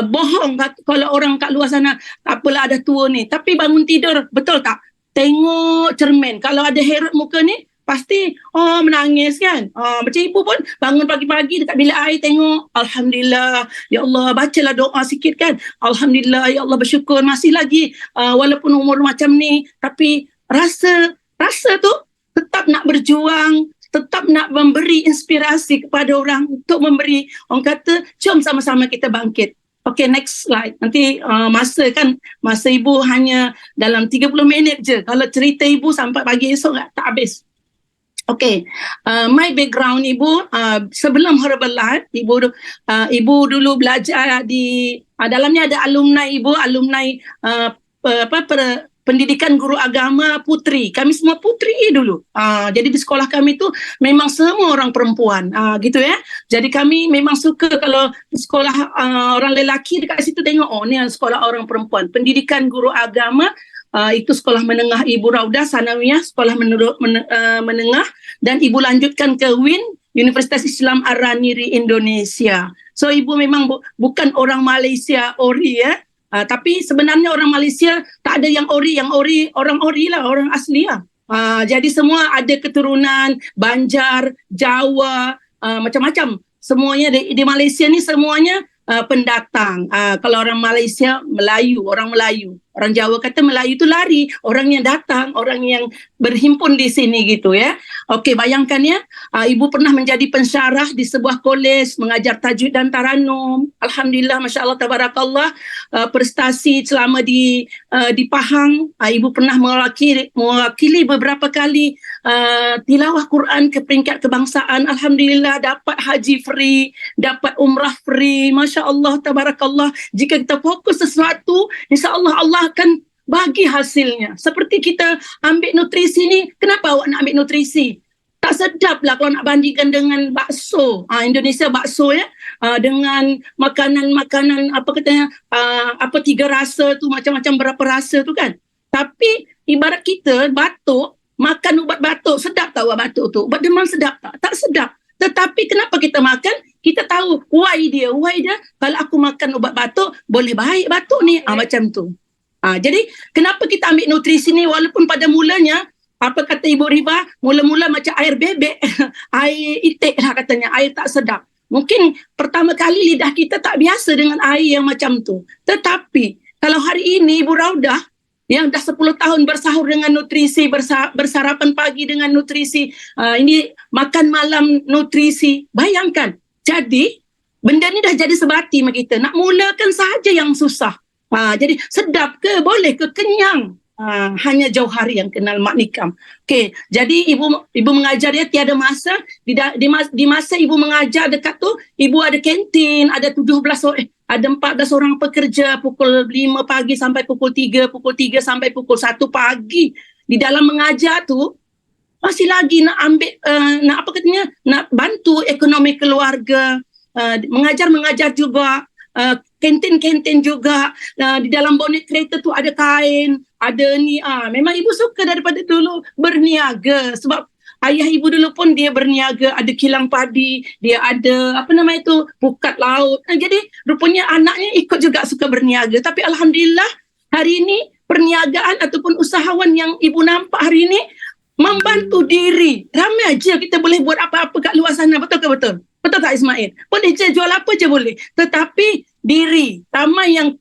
Bohong kalau orang kat luar sana, tak apalah ada tua ni, tapi bangun tidur, betul tak? Tengok cermin, kalau ada herut muka ni pasti menangis kan. Macam ibu pun bangun pagi-pagi dekat bilik air, tengok, alhamdulillah, ya Allah, bacalah doa sikit kan, alhamdulillah, ya Allah, bersyukur masih lagi walaupun umur macam ni, tapi rasa tu tetap nak berjuang, tetap nak memberi inspirasi kepada orang untuk memberi. Orang kata jom sama-sama kita bangkit. Okay, next slide. Nanti masa ibu hanya dalam 30 minit je. Kalau cerita ibu sampai pagi esok tak habis. Okay, my background ibu, sebelum Herbalife, ibu dulu belajar di, dalamnya ada alumni ibu, pendidikan guru agama putri. Kami semua putri dulu. Jadi di sekolah kami tu memang semua orang perempuan. Gitu ya. Jadi kami memang suka kalau sekolah orang lelaki dekat situ tengok, ni sekolah orang perempuan. Pendidikan guru agama, itu sekolah menengah Ibu Raudah Sanawiyah, sekolah menengah, dan ibu lanjutkan ke UIN, Universitas Islam Ar-Raniri Indonesia. So ibu memang bukan orang Malaysia ori ya. Tapi sebenarnya orang Malaysia tak ada yang ori, orang ori lah, orang asli lah. Jadi semua ada keturunan Banjar, Jawa, macam-macam. Semuanya di Malaysia ni semuanya pendatang. Kalau orang Malaysia, Melayu, orang Melayu. Orang Jawa kata Melayu tu lari, orang yang datang, orang yang berhimpun di sini gitu ya. Okey, bayangkan ya, ibu pernah menjadi pensyarah di sebuah kolej, mengajar tajwid dan taranum. Alhamdulillah, masya-Allah, tabarakallah, prestasi selama di Pahang. Ibu pernah mewakili beberapa kali tilawah Quran ke peringkat kebangsaan. Alhamdulillah, dapat haji free, dapat umrah free. Masya-Allah, tabarakallah. Jika kita fokus sesuatu, insya-Allah Allah akan bagi hasilnya. Seperti kita ambil nutrisi ni, kenapa awak nak ambil nutrisi? Tak sedap lah kalau nak bandingkan dengan bakso. Indonesia bakso ya, dengan makanan-makanan apa katanya, apa 3 rasa tu, macam-macam berapa rasa tu kan. Tapi ibarat kita batuk, makan ubat batuk, sedap tak ubat batuk tu? Ubat demam sedap tak? Tak sedap. Tetapi kenapa kita makan? Kita tahu why dia. Kalau aku makan ubat batuk, boleh baik batuk ni. Macam tu. Jadi kenapa kita ambil nutrisi ni, walaupun pada mulanya, apa kata Ibu Riba, mula-mula macam air bebek, air itik lah katanya, air tak sedap. Mungkin pertama kali lidah kita tak biasa dengan air yang macam tu. Tetapi kalau hari ini Ibu Raudah yang dah 10 tahun bersahur dengan nutrisi, bersarapan pagi dengan nutrisi, ini makan malam nutrisi, bayangkan. Jadi benda ni dah jadi sebati sama kita. Nak mulakan saja yang susah. Jadi sedap ke, boleh ke, kenyang. Hanya Jauhari yang kenal Mak Nikam. Okey, jadi ibu mengajar dia tiada masa. Di masa ibu mengajar dekat tu, ibu ada kantin, ada 14 orang pekerja, pukul 5 pagi sampai pukul 3 sampai pukul 1 pagi. Di dalam mengajar tu masih lagi nak ambil nak bantu ekonomi keluarga. Mengajar juga, kantin juga, di dalam bonet kereta tu ada kain, ada ni. Memang ibu suka daripada dulu berniaga, sebab ayah ibu dulu pun dia berniaga, ada kilang padi, dia ada pukat laut. Jadi rupanya anaknya ikut juga suka berniaga. Tapi alhamdulillah hari ini perniagaan ataupun usahawan yang ibu nampak hari ini membantu diri. Ramai aja kita boleh buat apa-apa kat luar sana, betul ke betul? Betul tak Ismail? Boleh je jual apa je boleh. Tetapi diri, ramai yang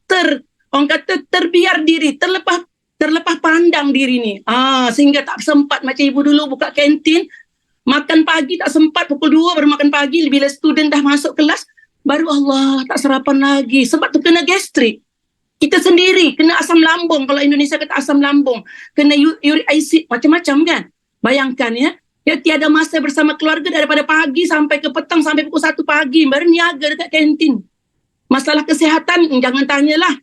orang kata terbiar diri, terlepas pandang diri ni. Sehingga tak sempat macam ibu dulu buka kantin, makan pagi tak sempat, pukul 2 baru makan pagi, bila student dah masuk kelas, baru Allah tak sarapan lagi. Sebab tu kena gastrik. Kita sendiri kena asam lambung, kalau Indonesia kata asam lambung, kena uric acid, macam-macam kan. Bayangkan ya. Dia tiada masa bersama keluarga daripada pagi sampai ke petang, sampai pukul 1 pagi berniaga dekat kantin. Masalah kesihatan jangan tanyalah.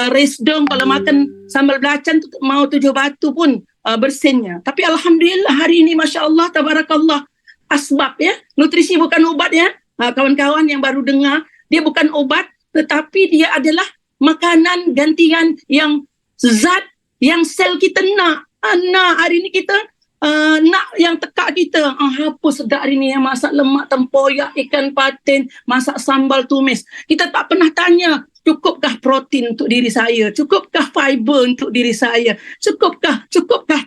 Resdom kalau makan sambal belacan tu mau 7 batu pun bersinnya. Tapi alhamdulillah hari ini masya-Allah tabarakallah, asbab ya. Nutrisi bukan obat ya. Kawan-kawan yang baru dengar, dia bukan obat, tetapi dia adalah makanan gantian yang zat yang sel kita nak. Hari ini kita nak yang tekak kita. Hapus sedap hari ni yang masak lemak tempoyak, ikan patin, masak sambal tumis. Kita tak pernah tanya, cukupkah protein untuk diri saya? Cukupkah fiber untuk diri saya? Cukupkah?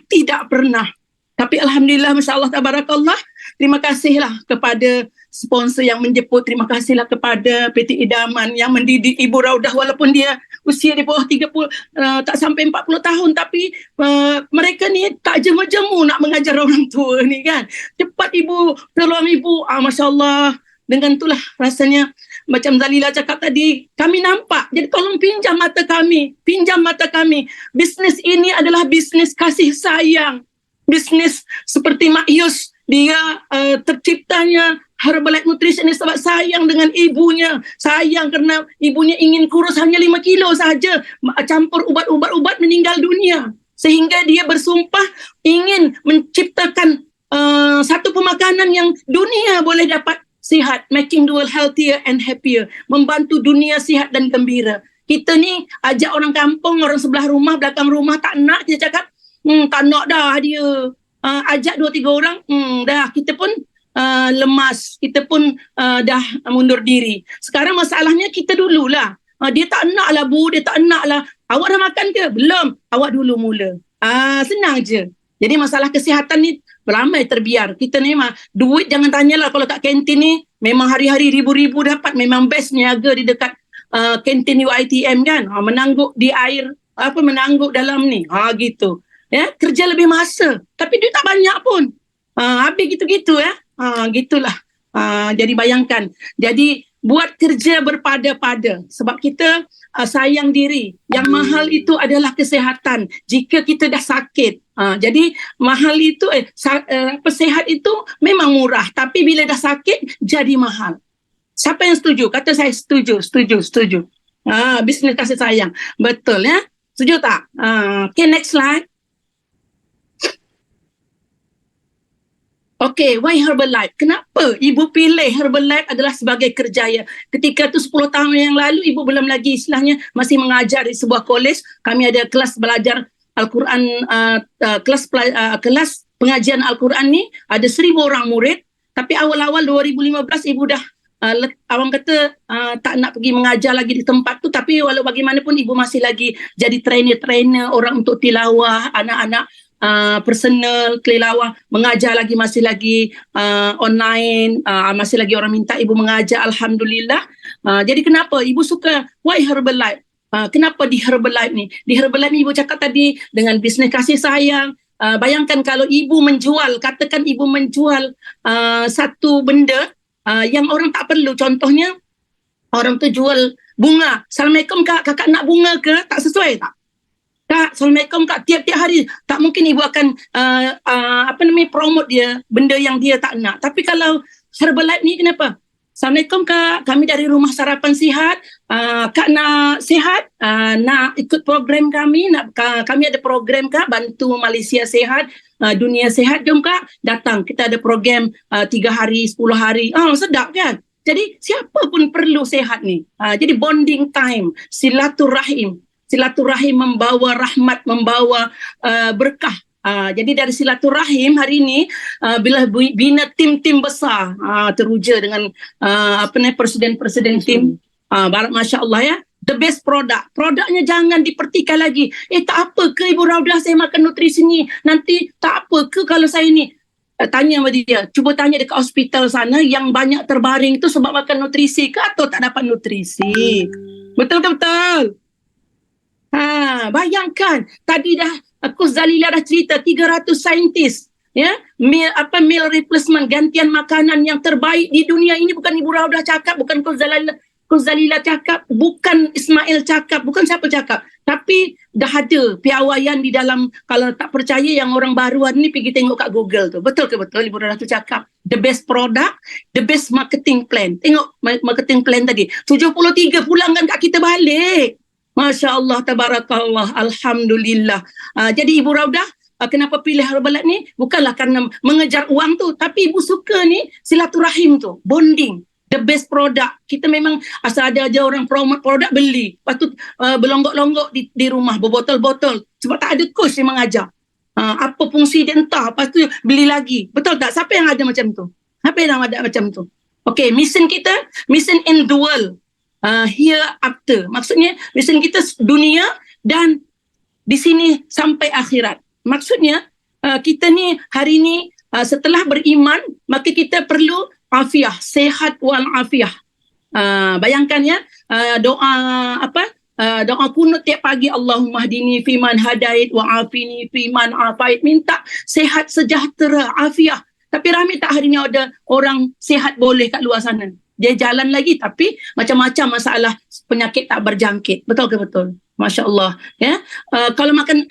Tidak pernah. Tapi alhamdulillah, masya-Allah tabarakallah, terima kasihlah kepada sponsor yang menjemput, terima kasihlah kepada PT Idaman yang mendidik Ibu Raudah walaupun dia usia di bawah 30, tak sampai 40 tahun, tapi mereka ni tak jemu-jemu nak mengajar orang tua ni kan. Cepat ibu, tolong ibu. Masya-Allah, dengan itulah rasanya macam Zalila cakap tadi, kami nampak. Jadi tolong pinjam mata kami. Bisnes ini adalah bisnes kasih sayang. Bisnes seperti Mak Yus, dia terciptanya Herbalife Nutrition ni sebab sayang dengan ibunya. Sayang kerana ibunya ingin kurus hanya 5 kilo saja, campur ubat-ubat meninggal dunia. Sehingga dia bersumpah ingin menciptakan satu pemakanan yang dunia boleh dapat sihat, making the world healthier and happier, membantu dunia sihat dan gembira. Kita ni ajak orang kampung, orang sebelah rumah, belakang rumah tak nak, kita cakap tak nak dah dia. Ajak 2-3 orang, dah kita pun lemas, kita pun dah mundur diri. Sekarang masalahnya kita dululah. Dia tak nak lah Bu, dia tak nak lah. Awak dah makan ke? Belum. Awak dulu mula. Senang je. Jadi masalah kesihatan ni ramai terbiar. Kita ni memang duit jangan tanyalah kalau kat kantin ni. Memang hari-hari ribu-ribu dapat. Memang best niaga di dekat kantin UiTM kan, menangguk di air, menangguk dalam ni, gitu. Ya, kerja lebih masa, tapi duit tak banyak pun. Habis gitu-gitu ya. Gitulah. Jadi bayangkan. Jadi buat kerja berpada-pada sebab kita sayang diri. Yang mahal itu adalah kesihatan. Jika kita dah sakit, jadi mahal itu sihat itu memang murah, tapi bila dah sakit jadi mahal. Siapa yang setuju? Kata saya setuju. Bisnes kasih sayang. Betul ya? Setuju tak? Okay, next slide. Okay, why Herbalife? Kenapa ibu pilih Herbalife adalah sebagai kerjaya? Ketika tu 10 tahun yang lalu, ibu belum lagi istilahnya masih mengajar di sebuah kolej. Kami ada kelas belajar Al-Quran, kelas pengajian Al-Quran ni, ada 1,000 orang murid. Tapi awal-awal 2015, ibu dah abang kata tak nak pergi mengajar lagi di tempat tu, tapi walau bagaimanapun ibu masih lagi jadi trainer orang untuk tilawah, anak-anak personal tilawah, mengajar lagi, masih lagi online, masih lagi orang minta ibu mengajar, alhamdulillah. Jadi kenapa ibu suka why Herbalife? Kenapa di Herbalife ni? Di Herbalife ni ibu cakap tadi dengan bisnes kasih sayang. Bayangkan kalau ibu menjual, katakan ibu menjual satu benda yang orang tak perlu. Contohnya orang tu jual bunga. Assalamualaikum kak, kakak nak bunga ke? Tak sesuai tak? Kak, Assalamualaikum kak, tiap-tiap hari tak mungkin ibu akan promote dia benda yang dia tak nak. Tapi kalau Herbalife ni kenapa? Assalamualaikum kak, kami dari Rumah Sarapan Sihat, kak nak sihat, nak ikut program kami, kami ada program kak, bantu Malaysia sihat, dunia sihat, jom kak datang, kita ada program 3 hari, 10 hari, sedap kan? Jadi siapa pun perlu sihat ni. Jadi bonding time, silaturahim membawa rahmat, membawa berkah. Jadi dari silaturahim hari ini, bila bina tim-tim besar, teruja dengan presiden-presiden tim, Masya Allah ya, the best produknya jangan dipertikaikan lagi. Tak apa ke Ibu Raudah saya makan nutrisi ni, nanti tak apa ke kalau saya ni. Tanya sama dia, cuba tanya dekat hospital sana yang banyak terbaring tu sebab makan nutrisi ke atau tak dapat nutrisi. Betul ke betul? Bayangkan tadi dah Zalilah dah cerita 300 saintis ya, meal replacement, gantian makanan yang terbaik di dunia ini. Bukan Ibu Raudah cakap, bukan Zalilah cakap, bukan Ismail cakap, bukan siapa cakap, tapi dah ada piawaian di dalam. Kalau tak percaya yang orang baruan ni, pergi tengok kat Google tu. Betul ke betul Ibu Raudah tu cakap? The best product, the best marketing plan. Tengok marketing plan tadi 73, pulangkan kat kita balik. Masya Allah, tabarakallah, alhamdulillah. Jadi Ibu Raudah, kenapa pilih Herbalife ni? Bukanlah kerana mengejar uang tu, tapi ibu suka ni silaturahim tu, bonding. The best product. Kita memang asal ada aja orang promote produk, beli. Lepas tu berlonggok-longgok di rumah, berbotol-botol. Sebab tak ada coach yang mengajar. Apa fungsi dia entah, lepas tu beli lagi. Betul tak? Siapa yang ada macam tu? Siapa yang ada macam tu? Okay, mission kita, mission in the world. Hereafter. Maksudnya mission kita dunia dan di sini sampai akhirat. Maksudnya kita ni hari ni setelah beriman, maka kita perlu afiah, sehat wal afiah. Bayangkan ya, doa kunut tiap pagi, Allahumma hdini fiman hadait wa afini fiman afait, minta sehat, sejahtera, afiah. Tapi ramai tak hari ni ada orang sehat boleh kat luar sana? Dia jalan lagi tapi macam-macam masalah, penyakit tak berjangkit. Betul ke betul? Masya Allah ya. Kalau makan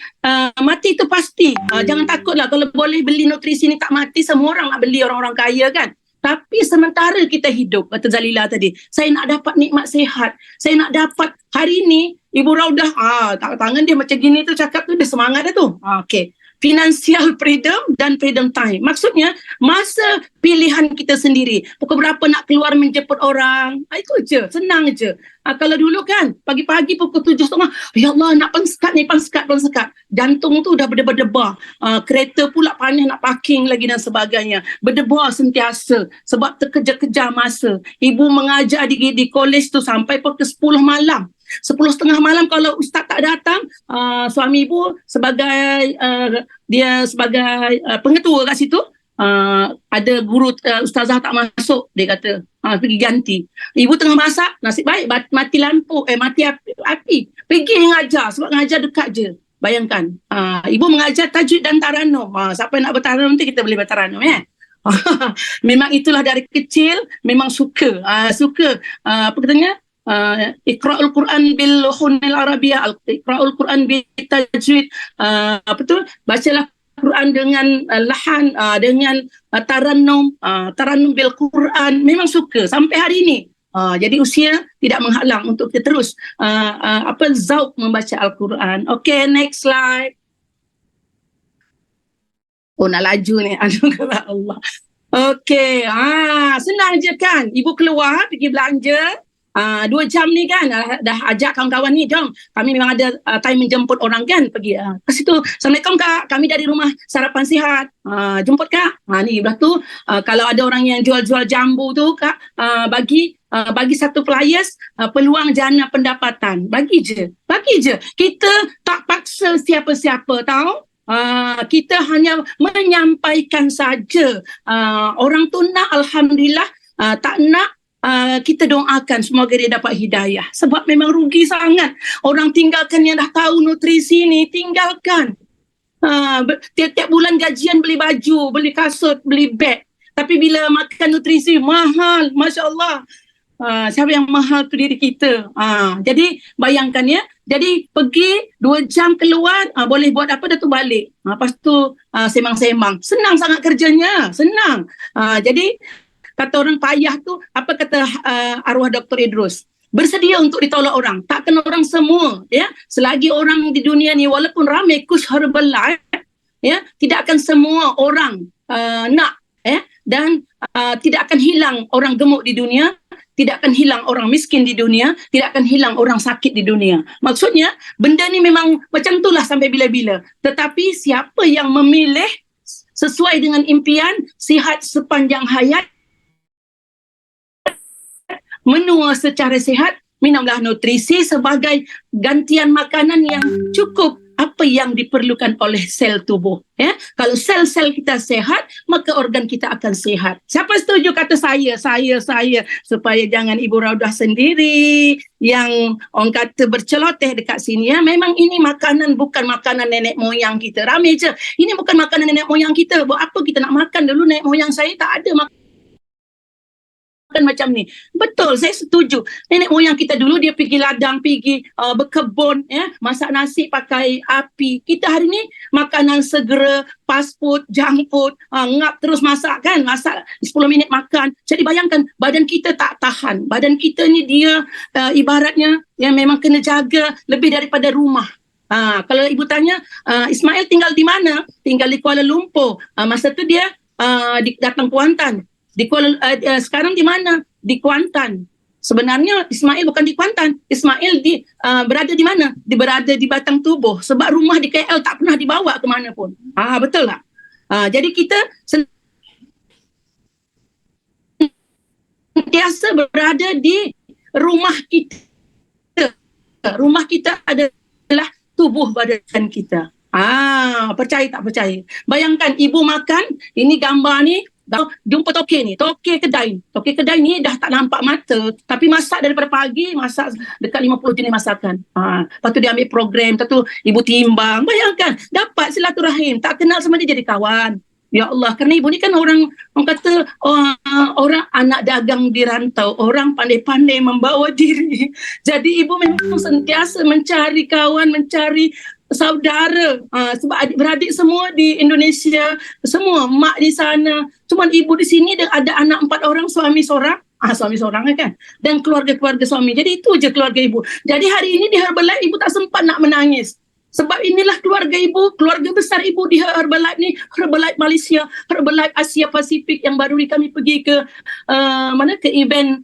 mati itu pasti. Jangan takutlah kalau boleh beli nutrisi ni tak mati. Semua orang nak beli, orang-orang kaya kan. Tapi sementara kita hidup, kata Zalilah tadi, saya nak dapat nikmat sehat, saya nak dapat hari ni. Ibu Raudah tangan dia macam gini tu, cakap tu dia semangat dah tu. Okay, financial freedom dan freedom time. Maksudnya masa pilihan kita sendiri. Pukul berapa nak keluar menjemput orang, itu je, senang je. Kalau dulu kan pagi-pagi pukul 7.30, ya Allah nak pensekat ni, pensekat. Jantung tu dah berdebar-debar. Kereta pula panas nak parking lagi dan sebagainya. Berdebar sentiasa sebab terkejar-kejar masa. Ibu mengajar di kolej tu sampai pukul 10 malam. 10.30 malam kalau ustaz tak datang, suami ibu sebagai dia sebagai pengetua kat situ, ada guru ustazah tak masuk, dia kata pergi ganti. Ibu tengah masak, nasib baik mati lampu, mati api. Pergi ngajar, sebab ngajar dekat je. Bayangkan, ibu mengajar tajwid dan taranum. Siapa nak bertaranum nanti kita boleh bertaranum memang itulah dari kecil, memang suka apa katanya, Iqra'ul Quran bil Luhunil Arabiyah, Iqra'ul Quran bil Tajwid, bacalah Quran dengan lahan, dengan taranum bil Quran. Memang suka sampai hari ini. Jadi usia tidak menghalang untuk kita terus zauk membaca Al-Quran. Okay, next slide. Oh, nak laju ni. Aduh, kata Allah. Okay, senang je kan. Ibu keluar pergi belanja. 2 jam ni kan, dah ajak kawan-kawan ni, jom kami memang ada time menjemput orang kan, pergi ke situ. Assalamualaikum kak, kami dari rumah sarapan sihat, jemput kak. Ni lepas tu kalau ada orang yang jual-jual jambu tu kak, bagi satu flyers, peluang jana pendapatan. Bagi je kita tak paksa siapa-siapa tahu. Kita hanya menyampaikan saja. Orang tu nak, alhamdulillah. Tak nak, kita doakan semoga dia dapat hidayah. Sebab memang rugi sangat orang tinggalkan yang dah tahu nutrisi ni, tinggalkan. Tiap-tiap bulan gajian beli baju, beli kasut, beli beg. Tapi bila makan nutrisi mahal, Masya Allah. Siapa yang mahal tu diri kita. Jadi bayangkan ya, jadi pergi 2 jam keluar, boleh buat apa, dah tu balik. Lepas tu semang-semang. Senang sangat kerjanya, senang. Jadi kata orang payah tu, apa kata arwah Dr. Idrus? Bersedia untuk ditolak orang. Takkan orang semua, ya. Selagi orang di dunia ni, walaupun ramai kus Herbalife, ya, tidak akan semua orang nak, ya. Dan tidak akan hilang orang gemuk di dunia, tidak akan hilang orang miskin di dunia, tidak akan hilang orang sakit di dunia. Maksudnya, benda ni memang macam itulah sampai bila-bila. Tetapi siapa yang memilih sesuai dengan impian, sihat sepanjang hayat, menua secara sihat, minumlah nutrisi sebagai gantian makanan yang cukup apa yang diperlukan oleh sel tubuh. Ya? Kalau sel-sel kita sehat, maka organ kita akan sehat. Siapa setuju kata saya, supaya jangan Ibu Raudah sendiri yang orang kata berceloteh dekat sini. Ya? Memang ini makanan bukan makanan nenek moyang kita. Ramai je. Ini bukan makanan nenek moyang kita. Buat apa kita nak makan? Dulu nenek moyang saya tak ada makan macam ni. Betul, saya setuju. Nenek moyang kita dulu dia pergi ladang, pergi berkebun, ya, masak nasi pakai api. Kita hari ni makanan segera, fast food, junk food, ngap terus masak kan, masak 10 minit makan. Jadi bayangkan badan kita tak tahan. Badan kita ni dia ibaratnya yang memang kena jaga lebih daripada rumah. Kalau ibu tanya, Ismail tinggal di mana? Tinggal di Kuala Lumpur. Masa tu dia datang Kuantan. Sekarang di mana? Di Kuantan. Sebenarnya Ismail bukan di Kuantan. Ismail berada di mana? Berada di Batang Tubuh. Sebab rumah di KL tak pernah dibawa ke mana pun. Betul tak? Jadi kita sentiasa berada di rumah kita. Rumah kita adalah tubuh badan kita. Percaya tak percaya? Bayangkan ibu makan, ini gambar ni, jumpa toke ni, toke kedai ni dah tak nampak mata, tapi masak daripada pagi, masak dekat 50 jenis masakan. Lepas tu dia ambil program, lepas tu ibu timbang. Bayangkan, dapat silaturahim, tak kenal sama dia jadi kawan. Ya Allah, kerana ibu ni kan orang kata orang anak dagang di rantau, orang pandai-pandai membawa diri. Jadi ibu memang sentiasa mencari kawan, mencari saudara, sebab adik-beradik semua di Indonesia, semua mak di sana, cuma ibu di sini ada anak 4 orang, suami seorang, suami seorang kan, dan keluarga-keluarga suami. Jadi itu je keluarga ibu. Jadi hari ini di Herbalife ibu tak sempat nak menangis, sebab inilah keluarga ibu, keluarga besar ibu di Herbalife ni, Herbalife Malaysia, Herbalife Asia Pasifik yang baru ni kami pergi ke ke event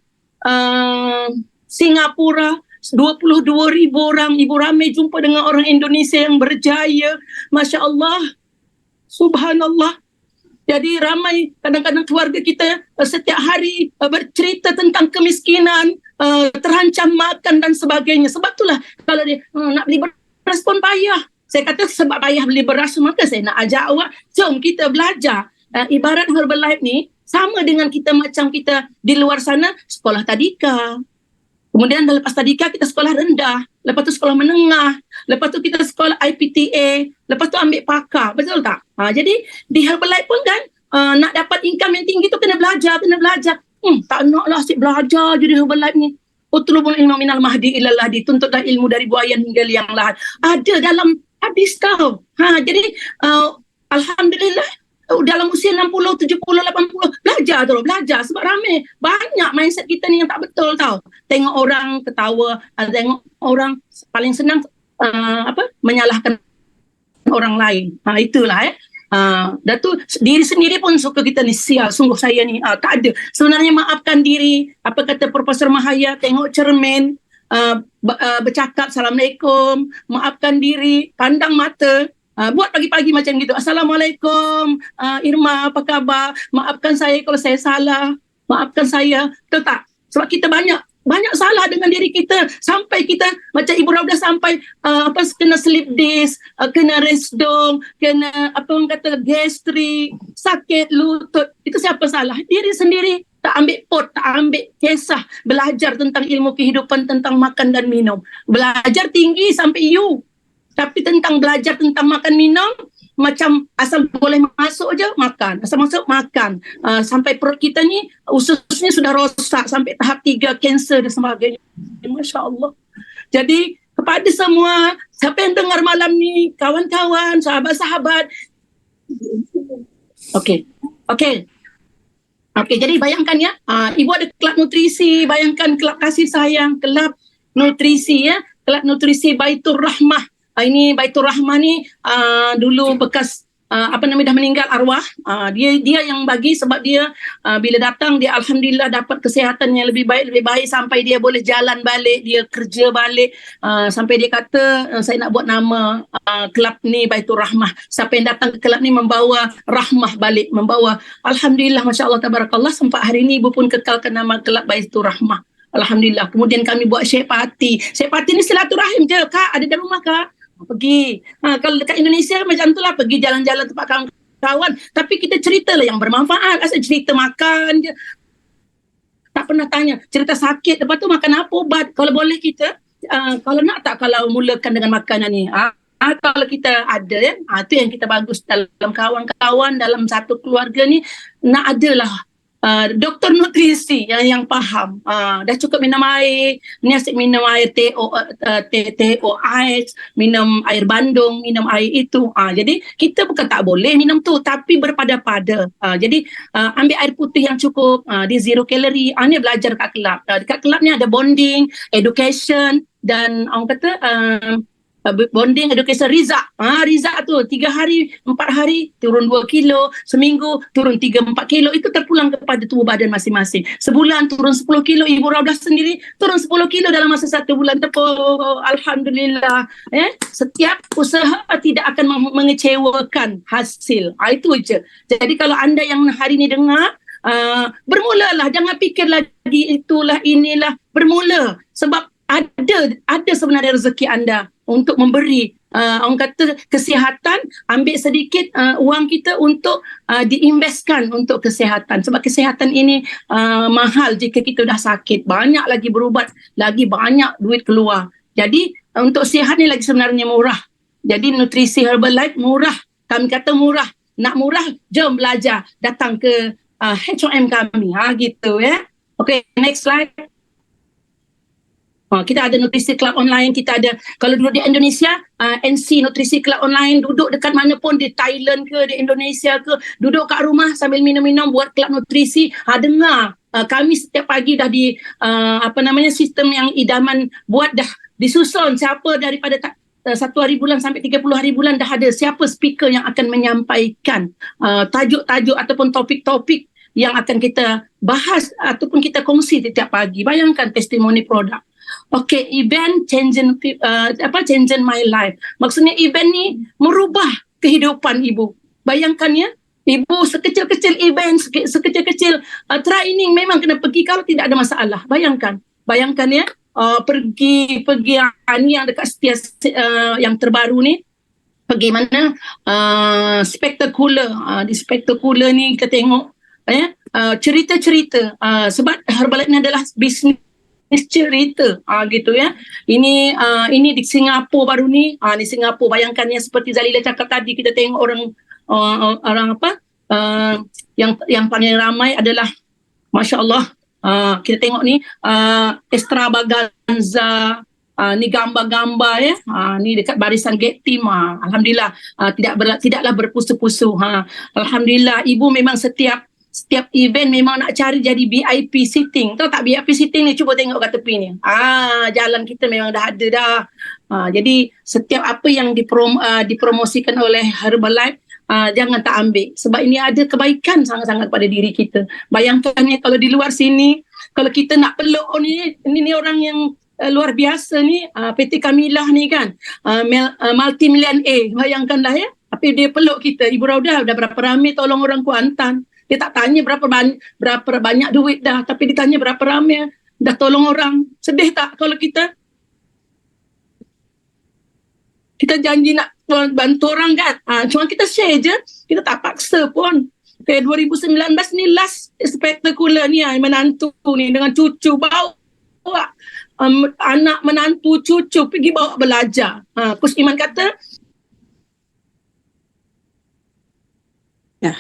Singapura. 22,000 orang, ibu ramai jumpa dengan orang Indonesia yang berjaya. Masya Allah, subhanallah. Jadi ramai, kadang-kadang keluarga kita setiap hari bercerita tentang kemiskinan, terancam makan dan sebagainya. Sebab itulah kalau dia nak beli beras pun payah. Saya kata sebab payah beli beras, maka saya nak ajak awak, jom kita belajar. ibarat Herbalife ni sama dengan kita macam kita di luar sana sekolah tadika. Kemudian lepas tadika kita sekolah rendah, lepas tu sekolah menengah, lepas tu kita sekolah IPTA, lepas tu ambil pakar, betul tak? Jadi di Herbalife pun kan nak dapat income yang tinggi tu kena belajar. Tak nak lah asyik belajar je di Herbalife ni. Utlubul ilmu minal mahdi ilallah, dituntutlah ilmu dari buayan hingga liang lahat. Ada dalam hadis tau. Jadi alhamdulillah dalam usia 60, 70, 80 belajar sebab ramai banyak mindset kita ni yang tak betul tau. Tengok orang ketawa, tengok orang paling senang menyalahkan orang lain. Itulah dah tu diri sendiri pun suka kita ni, sial sungguh saya ni tak ada. Sebenarnya maafkan diri, apa kata Profesor Mahaya, tengok cermin, bercakap Assalamualaikum, maafkan diri, pandang mata. Buat pagi-pagi macam gitu. Assalamualaikum, Irma, apa khabar? Maafkan saya kalau saya salah. Maafkan saya. Betul tak? Sebab kita banyak salah dengan diri kita. Sampai kita, macam Ibu Raudah sampai kena slip disc, kena resdung, kena orang kata gastrik, sakit lutut. Itu siapa salah? Diri sendiri. Tak ambil tak ambil kisah. Belajar tentang ilmu kehidupan, tentang makan dan minum. Belajar tinggi sampai U. Tapi belajar tentang makan minum, macam asal boleh masuk je makan, asal masuk makan, sampai perut kita ni ususnya sudah rosak sampai tahap 3 kanser dan sebagainya. Masya Allah. Jadi kepada semua siapa yang dengar malam ni, kawan-kawan, sahabat-sahabat, Okey, jadi bayangkan ya, Ibu ada kelab nutrisi, bayangkan kelab kasih sayang, kelab nutrisi ya, kelab nutrisi Baitur Rahmah. Ini Baitur Rahmah ni dulu bekas dah meninggal arwah. Dia yang bagi, sebab dia bila datang dia alhamdulillah dapat kesihatan yang lebih baik sampai dia boleh jalan balik, dia kerja balik, sampai dia kata saya nak buat nama kelab ni Baitur Rahmah. Siapa yang datang ke kelab ni membawa rahmah balik, membawa alhamdulillah, masya-Allah tabarakallah, sampai hari ni Ibu pun kekalkan nama kelab Baitur Rahmah. Alhamdulillah. Kemudian kami buat Syek Party. Syek Party ni silaturahim je. Kak, ada dalam rumah Kak? Pergi. Kalau dekat Indonesia macam tu lah, pergi jalan-jalan tempat kawan-kawan. Tapi kita ceritalah yang bermanfaat. Asal cerita makan je. Tak pernah tanya. Cerita sakit, lepas tu makan apa, ubat. Kalau boleh kita, kalau nak tak, kalau mulakan dengan makanan ni. Kalau kita ada ya, tu yang kita bagus dalam kawan-kawan, dalam satu keluarga ni, nak adalah doktor nutrisi yang faham. Dah cukup minum air, ni asyik minum air TOIS, minum air bandung, minum air itu. Jadi kita bukan tak boleh minum tu, tapi berpada-pada. Jadi ambil air putih yang cukup, di zero calorie. Ni belajar kat kelab. Dekat kelab ni ada bonding, education, dan orang kata bonding, education, Rizak. Rizak tu 3 hari, 4 hari turun 2 kilo, seminggu turun 3-4 kilo. Itu terpulang kepada tubuh badan masing-masing. Sebulan turun 10 kilo. Ibu Raudah sendiri turun 10 kilo dalam masa 1 bulan. Alhamdulillah. Setiap usaha tidak akan mengecewakan hasil. Itu je. Jadi kalau anda yang hari ni dengar, bermulalah, jangan fikir lagi itulah inilah, bermula. Sebab ada sebenarnya rezeki anda untuk memberi orang kata kesihatan. Ambil sedikit wang kita untuk diinvestkan untuk kesihatan, sebab kesihatan ini mahal. Jika kita dah sakit, banyak lagi berubat, lagi banyak duit keluar. Jadi untuk sihat ni lagi sebenarnya murah. Jadi nutrisi Herbalife murah. Kami kata murah. Nak murah, jom belajar, datang ke HOM kami. Gitu ya. Okay, next slide. Kita ada Nutrisi Club Online, kita ada, kalau duduk di Indonesia, NC Nutrisi Club Online, duduk dekat mana pun, di Thailand ke, di Indonesia ke, duduk kat rumah sambil minum-minum, buat kelab nutrisi, dengar. Kami setiap pagi dah di, sistem yang idaman buat, dah disusun siapa daripada 1 hari bulan sampai 30 hari bulan, dah ada siapa speaker yang akan menyampaikan tajuk-tajuk ataupun topik-topik yang akan kita bahas ataupun kita kongsi setiap pagi. Bayangkan testimoni produk. Okay, event changing my life. Maksudnya event ni merubah kehidupan ibu. Bayangkan ya, ibu sekecil-kecil event, sekecil-kecil training memang kena pergi kalau tidak ada masalah. Bayangkan ya, pergi yang dekat Setia yang terbaru ni. bagaimana spektakular. Di spektakular ni kita tengok cerita-cerita, sebab Herbalife ni adalah bisnes cerita gitu ya. Ini di Singapura baru ni. Di Singapura, bayangkan yang seperti Zalila cakap tadi, kita tengok orang yang paling ramai adalah Masya Allah. Kita tengok ni extravaganza, ni gambar-gambar ya. Ni dekat barisan gate team. Alhamdulillah, tidaklah berpusu-pusu. Alhamdulillah, ibu memang setiap event memang nak cari jadi VIP sitting. Tahu tak VIP sitting ni? Cuba tengok kat tepi ni. Jalan kita memang dah ada dah. Jadi setiap apa yang dipromosikan oleh Herbalife, jangan tak ambil, sebab ini ada kebaikan sangat-sangat pada diri kita. Bayangkan ni, kalau di luar sini, kalau kita nak peluk ni orang yang luar biasa ni, PT Kamilah ni kan, multi-million bayangkanlah ya. Tapi dia peluk kita, Ibu Raudah dah berapa ramai tolong orang Kuantan. Dia tak tanya berapa banyak duit dah, tapi dia tanya berapa ramai dah tolong orang. Sedih tak kalau kita janji nak bantu orang kan? Cuma kita share je, kita tak paksa pun. 2019 ni last spektakular ni, menantu ni dengan cucu bawa anak menantu cucu pergi bawa belajar. Coach Iman kata, ya.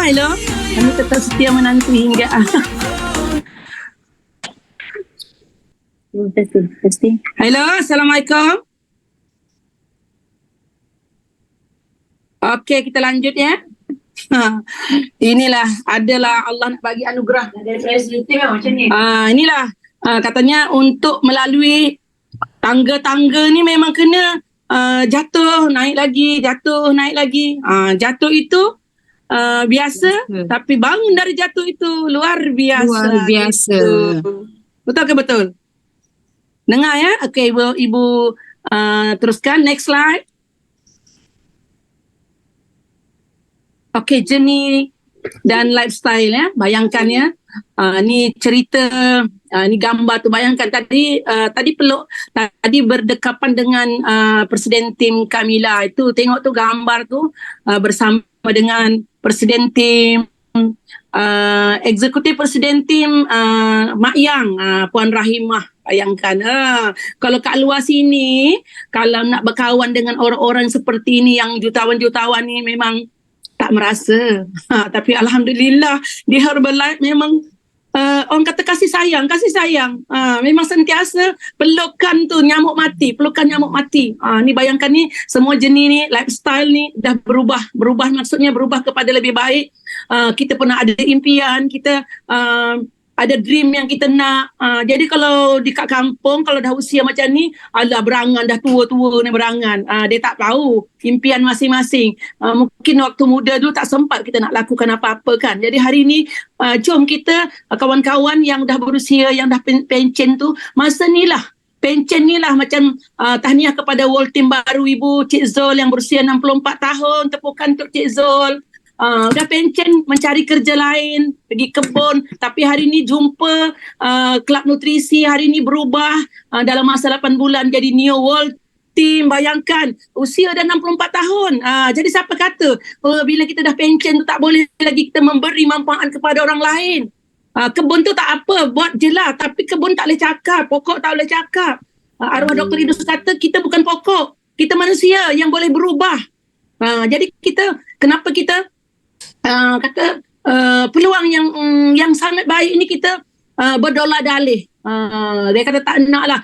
Hello. Kami tetap setia menanti hingga Testing. Hello, Assalamualaikum. Okey, kita lanjut ya. Inilah adalah Allah nak bagi anugerah dari presiden macam ni. Inilah katanya untuk melalui tangga-tangga ni memang kena jatuh naik lagi. Jatuh itu biasa, tapi bangun dari jatuh itu luar biasa. Gitu. Betul ke betul? Dengar ya. Okey, ibu teruskan next slide. Okey, jenis dan lifestyle ya. Bayangkan ya. Ni cerita, ni gambar tu. Bayangkan tadi berdekapan dengan Presiden Tim Kamila itu. Tengok tu gambar tu bersama dengan Presiden Tim Eksekutif Presiden Tim Mak Yang, Puan Rahimah. Bayangkan kalau kat luar sini, kalau nak berkawan dengan orang-orang seperti ini yang jutawan-jutawan ni memang tak merasa. Tapi Alhamdulillah di Herbalife memang orang kata kasih sayang. Memang sentiasa pelukan nyamuk mati. Ni bayangkan ni semua jenis ni, lifestyle ni dah berubah maksudnya berubah kepada lebih baik. Kita pernah ada impian, kita ada dream yang kita nak. Jadi kalau di kat kampung, kalau dah usia macam ni, alah berangan, dah tua-tua ni berangan. Dia tak tahu impian masing-masing. Mungkin waktu muda dulu tak sempat kita nak lakukan apa-apa kan. Jadi hari ni, jom kita kawan-kawan yang dah berusia, yang dah pencen tu, masa ni lah. Pencen ni lah macam tahniah kepada World Team baru Ibu Cik Zul yang berusia 64 tahun. Tepukan untuk Cik Zul. Dah pencen mencari kerja lain, pergi kebun, tapi hari ni jumpa Kelab Nutrisi, hari ni berubah dalam masa 8 bulan jadi New World Team. Bayangkan usia dah 64 tahun. Jadi siapa kata bila kita dah pencen tu tak boleh lagi kita memberi manfaat kepada orang lain. Kebun tu tak apa, buat je lah, tapi kebun tak boleh cakap, pokok tak boleh cakap. Arwah Dr. Idus kata kita bukan pokok, kita manusia yang boleh berubah. Jadi kenapa kita kata peluang yang sangat baik ni kita berdola dalih. Dia kata tak nak lah.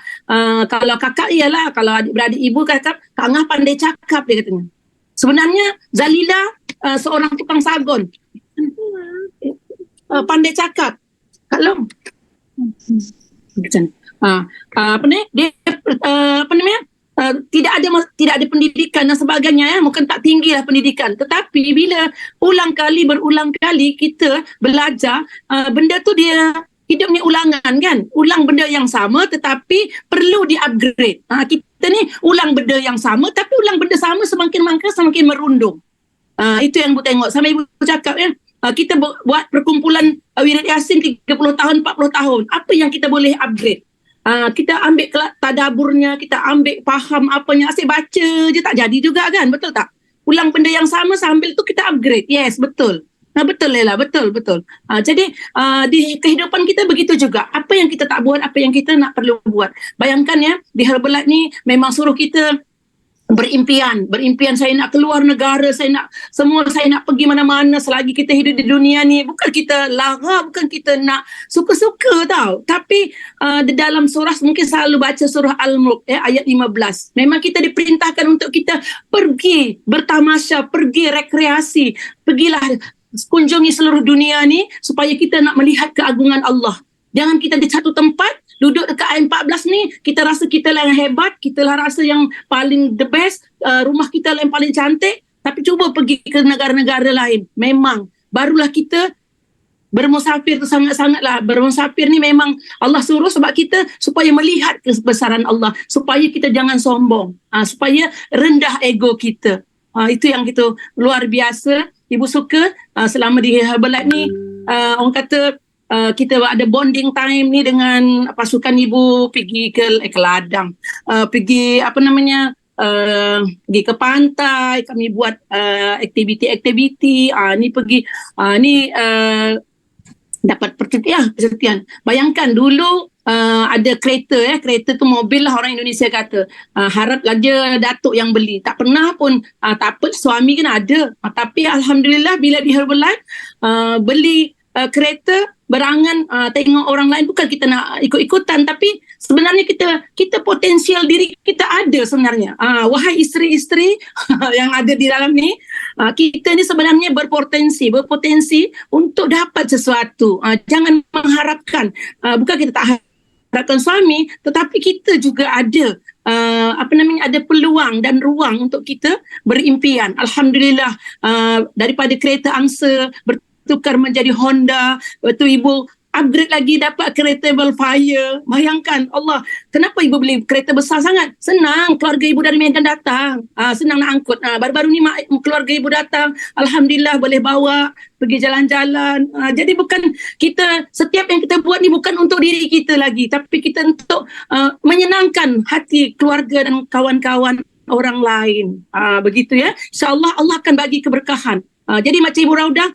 Kalau kakak ialah, kalau adik-beradik ibu kata Kak Angah pandai cakap, dia katanya. Sebenarnya Zalila seorang tukang sagon. Pandai cakap. Kak Long. Apa ni? Dia apa namanya? Tidak ada pendidikan dan sebagainya, mungkin tak tinggilah pendidikan, tetapi bila berulang kali kita belajar, benda tu dia hidup ni ulangan kan, ulang benda yang sama tetapi perlu di-upgrade. Kita ni ulang benda yang sama, tapi ulang benda sama semakin merundung. Itu yang ibu tengok. Sampai ibu cakap ya, kita buat perkumpulan Wirid Yasin 30 tahun, 40 tahun. Apa yang kita boleh upgrade? Kita ambil tadaburnya, kita ambil faham apanya, asyik baca je tak jadi juga kan, betul tak? Ulang benda yang sama sambil tu kita upgrade. Yes, betul. Betul Lela, betul. Jadi di kehidupan kita begitu juga. Apa yang kita tak buat, apa yang kita nak perlu buat. Bayangkan ya, di Herbalife ni memang suruh kita berimpian, saya nak keluar negara, saya nak pergi mana-mana selagi kita hidup di dunia ni. Bukan kita lara, bukan kita nak suka-suka tau. Tapi di dalam surah, mungkin selalu baca surah Al-Mulk ayat 15. Memang kita diperintahkan untuk kita pergi bertamasya, pergi rekreasi, pergilah kunjungi seluruh dunia ni supaya kita nak melihat keagungan Allah. Jangan kita di satu tempat, duduk dekat A14 ni, kita rasa kita lah yang hebat, kita lah rasa yang paling the best, rumah kita lah yang paling cantik, tapi cuba pergi ke negara-negara lain. Memang, barulah kita bermusafir tu sangat-sangatlah. Bermusafir ni memang Allah suruh sebab kita supaya melihat kebesaran Allah, supaya kita jangan sombong, supaya rendah ego kita. Itu yang kita luar biasa. Ibu suka selama di Herbalife ni, orang kata kita ada bonding time ni dengan pasukan ibu, pergi ke ladang, pergi pergi ke pantai, kami buat aktiviti, ni pergi dapat percutian. Bayangkan dulu ada kereta tu mobil lah orang Indonesia kata, harap aja datuk yang beli, tak pernah pun, tak apa, suami kan ada, tapi Alhamdulillah bila di Herbalife beli kereta berangan, tengok orang lain, bukan kita nak ikut-ikutan, tapi sebenarnya kita potensial diri kita ada sebenarnya. Wahai isteri-isteri yang ada di dalam ni, kita ni sebenarnya berpotensi untuk dapat sesuatu. Jangan mengharapkan, bukan kita tak harapkan suami, tetapi kita juga ada ada peluang dan ruang untuk kita berimpian. Alhamdulillah, daripada kereta angsa bertukar menjadi Honda, betul ibu upgrade lagi dapat kereta Velfire. Bayangkan, Allah, kenapa ibu beli kereta besar sangat? Senang, keluarga ibu dari Medan datang. Senang nak angkut. Baru-baru ni keluarga ibu datang. Alhamdulillah boleh bawa pergi jalan-jalan. Jadi bukan kita, setiap yang kita buat ni bukan untuk diri kita lagi, tapi kita untuk menyenangkan hati keluarga dan kawan-kawan orang lain. Begitu ya. InsyaAllah Allah akan bagi keberkahan. Jadi macam Ibu Raudah,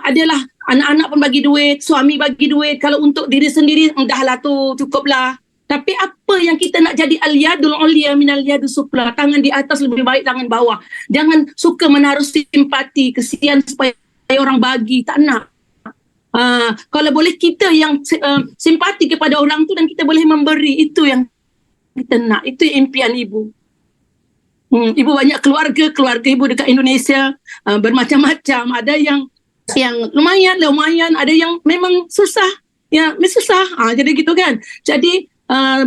adalah anak-anak pun bagi duit, suami bagi duit. Kalau untuk diri sendiri, dahlah tu, cukuplah. Tapi apa yang kita nak jadi al-yadul ulia minal yadus sufla, tangan di atas lebih baik tangan bawah. Jangan suka menaruh simpati, kesian supaya orang bagi, tak nak. Kalau boleh kita yang simpati kepada orang tu dan kita boleh memberi, itu yang kita nak. Itu impian ibu. Ibu banyak keluarga ibu dekat Indonesia bermacam-macam. Ada yang lumayan, ada yang memang susah. Jadi gitu kan. Jadi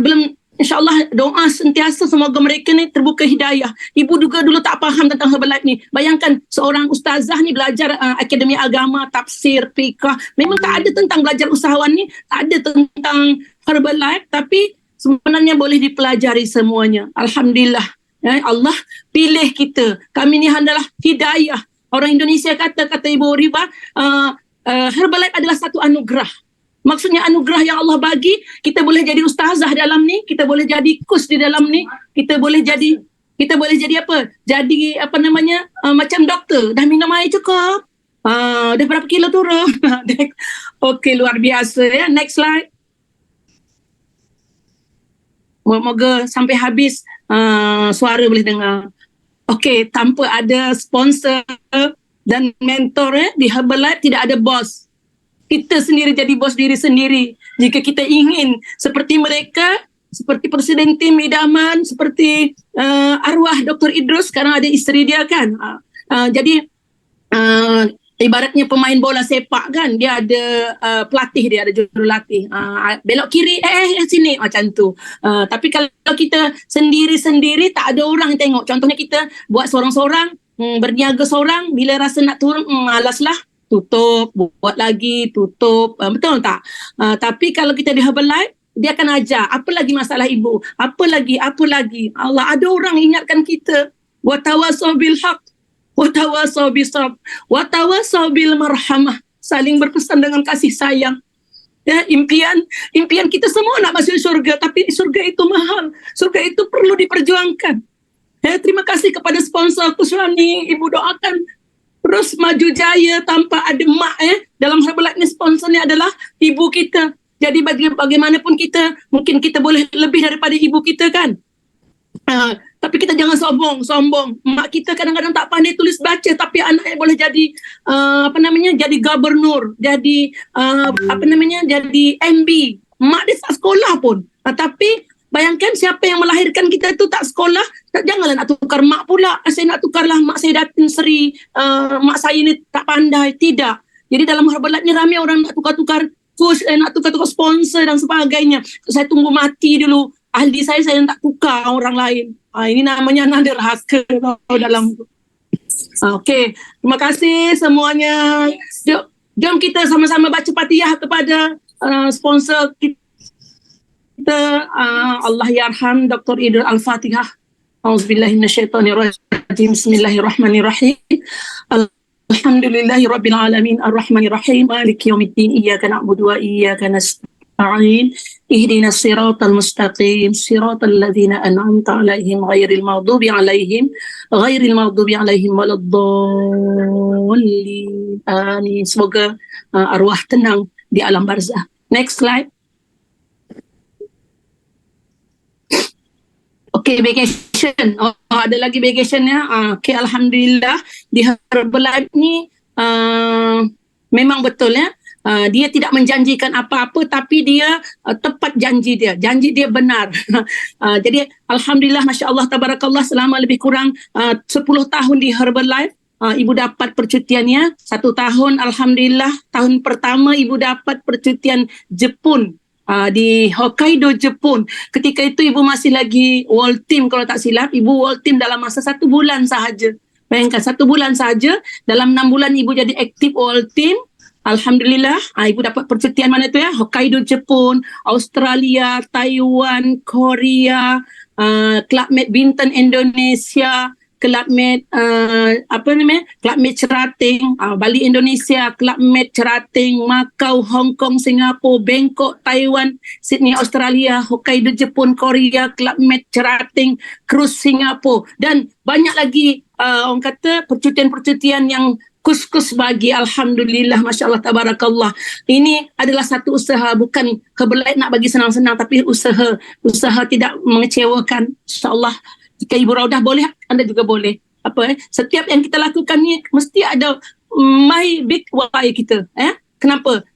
belum, insyaAllah doa sentiasa semoga mereka ni terbuka hidayah. Ibu juga dulu tak faham tentang Herbalife ni. Bayangkan seorang ustazah ni belajar akademi agama, tafsir, fiqah. Memang tak ada tentang belajar usahawan ni, tak ada tentang Herbalife, tapi sebenarnya boleh dipelajari semuanya. Alhamdulillah. Allah pilih kita. Kami ni adalah hidayah. Orang Indonesia kata Ibu Riba, Herbalife adalah satu anugerah. Maksudnya anugerah yang Allah bagi, kita boleh jadi ustazah dalam ni, kita boleh jadi kus di dalam ni, kita boleh jadi apa? Jadi macam doktor, dah minum air cukup. Dah berapa kilo turun? Okey, luar biasa ya. Next slide. Moga sampai habis suara boleh dengar. Okey, tanpa ada sponsor dan mentor di Herbalife tidak ada bos. Kita sendiri jadi bos diri sendiri. Jika kita ingin seperti mereka, seperti Presiden Tim Idaman, seperti arwah Dr. Idrus, sekarang ada isteri dia kan. Jadi ibaratnya pemain bola sepak kan, dia ada pelatih, dia ada jurulatih. Belok kiri, sini macam tu. Tapi kalau kita sendiri-sendiri, tak ada orang yang tengok. Contohnya kita buat seorang-seorang, berniaga seorang, bila rasa nak turun, malaslah, tutup, buat lagi, tutup. Betul tak? Tapi kalau kita di Herbalife, dia akan ajar, apa lagi masalah ibu? Apa lagi? Allah, ada orang ingatkan kita. Wa tawasaw bil haq, watawasaw bisabr, watawasaw bil marhamah, saling berpesan dengan kasih sayang. Ya, impian kita semua nak masuk surga, tapi surga itu mahal, surga itu perlu diperjuangkan. Ya, terima kasih kepada sponsor Kuswani, ibu doakan terus maju jaya tanpa ada mak. Dalam Herbalife ni sponsornya adalah ibu kita. Jadi bagaimanapun kita, mungkin kita boleh lebih daripada ibu kita kan. Tapi kita jangan sombong. Mak kita kadang-kadang tak pandai tulis baca, tapi anaknya boleh jadi jadi gubernur, jadi jadi MB. Mak dia tak sekolah pun. Tapi bayangkan siapa yang melahirkan kita itu tak sekolah, janganlah nak tukar mak pula. Saya nak tukarlah mak saya Datin Seri, mak saya ni tak pandai. Tidak. Jadi dalam Herbalife ni ramai orang nak tukar-tukar coach, nak tukar-tukar sponsor dan sebagainya. Saya tunggu mati dulu. Ahli saya tak tukar orang lain. Ini namanya nada rahaka dalam. Okey, terima kasih semuanya. Jom kita sama-sama baca Fatihah kepada sponsor kita. Allah yarham Dr. Idrus Al-Fatihah. Auzubillahi minasyaitonirrajim. Bismillahirrahmanirrahim. Alhamdulillahi rabbil alamin arrahmanir rahim maliki yaumiddin iyyaka na'budu wa iyyaka nasta'in ihdinas siratal mustaqim siratal ladzina an'amta 'alaihim ghairil maghdubi 'alaihim waladdallin. Amin. Semoga arwah tenang di alam barzah. Next slide. Okay, vacation. Ada lagi vacationnya. Okay, alhamdulillah di Herbalife ni memang betul ya. Dia tidak menjanjikan apa-apa, tapi dia tepat janji dia. Janji dia benar. Jadi alhamdulillah, masya-Allah, tabarakallah, selama lebih kurang 10 tahun di Herbalife, ibu dapat percutiannya 1 tahun. Alhamdulillah, tahun pertama ibu dapat percutian Jepun, di Hokkaido, Jepun. Ketika itu ibu masih lagi world team, kalau tak silap. Ibu world team dalam masa 1 bulan sahaja. Bayangkan, 1 bulan sahaja, dalam 6 bulan ibu jadi aktif world team. Alhamdulillah, ibu dapat percutian mana tu ya? Hokkaido, Jepun, Australia, Taiwan, Korea, Clubmate Bintan, Indonesia, Clubmate Clubmate Cerating, Bali, Indonesia, Clubmate Cerating, Macau, Hong Kong, Singapura, Bangkok, Taiwan, Sydney, Australia, Hokkaido, Jepun, Korea, Clubmate Cerating, Cruise Singapura, dan banyak lagi orang kata percutian-percutian yang kus-kus bagi. Alhamdulillah, masya-Allah, tabarakallah. Ini adalah satu usaha, bukan Herbalife nak bagi senang-senang, tapi usaha tidak mengecewakan. Insya-Allah, jika Ibu Raudah boleh, anda juga boleh. Setiap yang kita lakukan ni mesti ada my big why kita. Kenapa?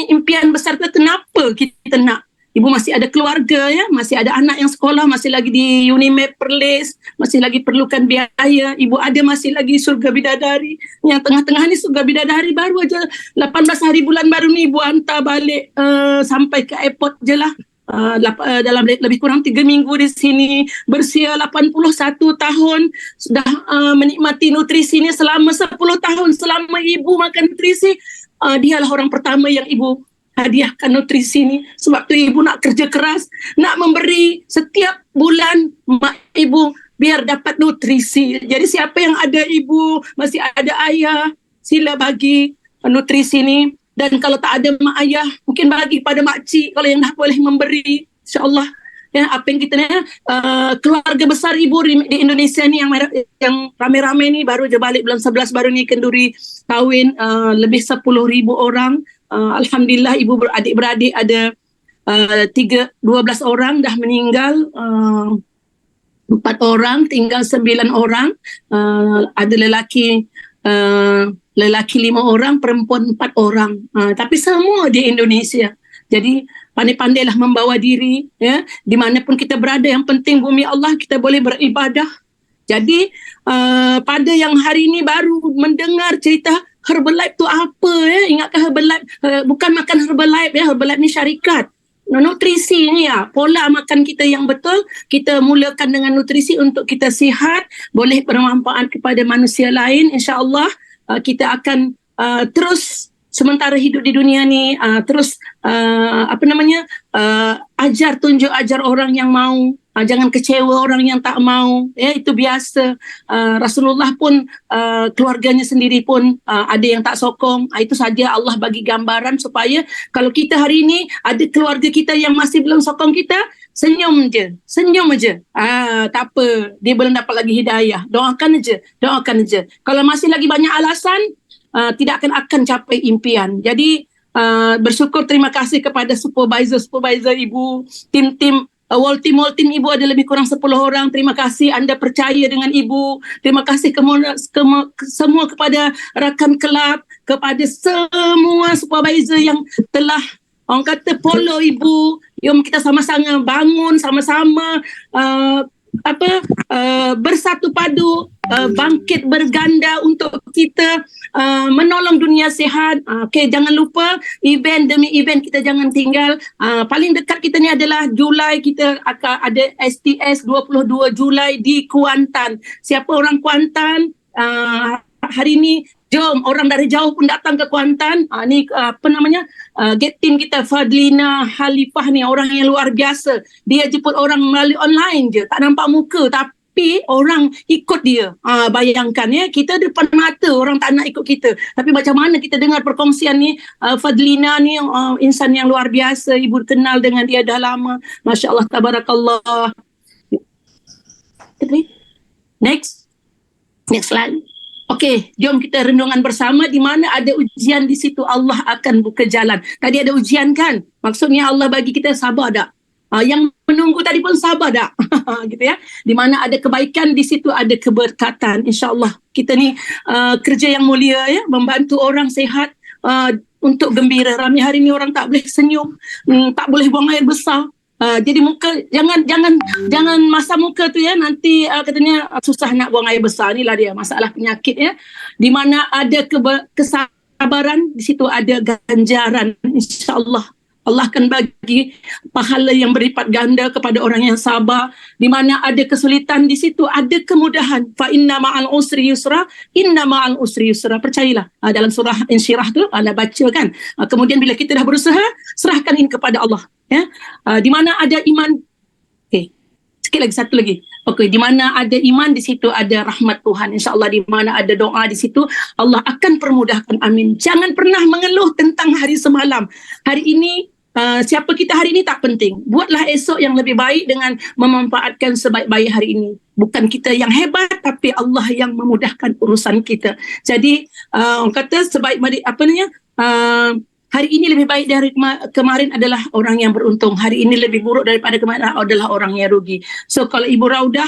Impian besar kita, kenapa kita nak? Ibu masih ada keluarga, ya, masih ada anak yang sekolah, masih lagi di Unimap Perlis, masih lagi perlukan biaya. Ibu ada masih lagi surga bidadari. Yang tengah-tengah ni surga bidadari baru aja 18 hari bulan baru ni ibu hantar balik sampai ke airport je lah. Dalam lebih kurang 3 minggu di sini, berusia 81 tahun, sudah menikmati nutrisi ni selama 10 tahun. Selama ibu makan nutrisi, dialah orang pertama yang ibu hadiahkan nutrisi ni. Sebab tu ibu nak kerja keras, nak memberi setiap bulan mak ibu biar dapat nutrisi. Jadi siapa yang ada ibu, masih ada ayah, sila bagi nutrisi ni. Dan kalau tak ada mak ayah, mungkin bagi pada makcik kalau yang dah boleh memberi. InsyaAllah, ya, apa yang kita ni, keluarga besar ibu di Indonesia ni yang ramai-ramai ni, baru je balik bulan 11 baru ni kenduri kahwin, lebih 10,000 orang. Alhamdulillah, ibu beradik-beradik ada 12 orang dah meninggal, 4 orang, tinggal 9 orang, ada lelaki 5 orang, perempuan 4 orang, tapi semua di Indonesia. Jadi pandai-pandailah membawa diri, ya, dimanapun kita berada. Yang penting bumi Allah kita boleh beribadah. Jadi pada yang hari ini baru mendengar cerita Herbalife tu apa, ya? Ingatkan Herbalife bukan makan Herbalife, ya. Herbalife ni syarikat. Nutrisi ni, ya, pola makan kita yang betul. Kita mulakan dengan nutrisi untuk kita sihat, boleh bermanfaat kepada manusia lain. InsyaAllah kita akan terus sementara hidup di dunia ni, terus tunjuk ajar orang yang mau. Jangan kecewa orang yang tak mau, ya, itu biasa. Rasulullah pun keluarganya sendiri pun ada yang tak sokong. Itu saja Allah bagi gambaran supaya kalau kita hari ini ada keluarga kita yang masih belum sokong kita, senyum je. Tak apa, dia belum dapat lagi hidayah. Doakan je. Kalau masih lagi banyak alasan, tidak akan capai impian. Jadi bersyukur, terima kasih kepada supervisor ibu, tim World team ibu ada lebih kurang 10 orang. Terima kasih anda percaya dengan ibu. Terima kasih semua kepada rakan kelab, kepada semua supervisor yang telah orang kata follow ibu. Jom kita sama-sama bangun, sama-sama bersatu padu, bangkit berganda untuk kita menolong dunia sihat. Jangan lupa event demi event kita jangan tinggal. Paling dekat kita ni adalah Julai, kita akan ada STS 22 Julai di Kuantan. Siapa orang Kuantan hari ni, jom, orang dari jauh pun datang ke Kuantan. Get team kita Fadlina Halifah ni orang yang luar biasa. Dia jemput orang melalui online je, tak nampak muka, tapi orang ikut dia. Bayangkan, ya, kita depan mata orang tak nak ikut kita, tapi macam mana kita dengar perkongsian ni. Fadlina ni insan yang luar biasa, ibu kenal dengan dia dah lama. Masya Allah, tabarakallah. Next slide. Okey, jom kita renungan bersama. Di mana ada ujian, di situ Allah akan buka jalan. Tadi ada ujian kan? Maksudnya Allah bagi kita sabar tak? Yang menunggu tadi pun sabar tak? Gitu, ya. Di mana ada kebaikan, di situ ada keberkatan. InsyaAllah kita ni kerja yang mulia, ya, membantu orang sihat. untuk gembira. Ramai hari ni orang tak boleh senyum, tak boleh buang air besar. Jadi muka jangan masa muka tu ya, nanti katanya susah nak buang air besar. Inilah dia masalah penyakit ya. Di mana ada kesabaran, di situ ada ganjaran, insya-Allah. Allah akan bagi pahala yang berlipat ganda kepada orang yang sabar. Di mana ada kesulitan, di situ ada kemudahan. Fa inna ma'al usri yusra, inna ma'al usri yusra. Percayalah. Dalam surah Insyirah tu anda baca kan. Kemudian bila kita dah berusaha, serahkan ini kepada Allah. Ya. Di mana ada iman. Okey. Sikit lagi, satu lagi. Okey, di mana ada iman, di situ ada rahmat Tuhan. InsyaAllah di mana ada doa, di situ Allah akan permudahkan. Amin. Jangan pernah mengeluh tentang hari semalam. Hari ini, siapa kita hari ini tak penting. Buatlah esok yang lebih baik dengan memanfaatkan sebaik-baik hari ini. Bukan kita yang hebat, tapi Allah yang memudahkan urusan kita. Jadi, orang kata hari ini lebih baik dari kemarin adalah orang yang beruntung. Hari ini lebih buruk daripada kemarin adalah orang yang rugi. So kalau Ibu Raudah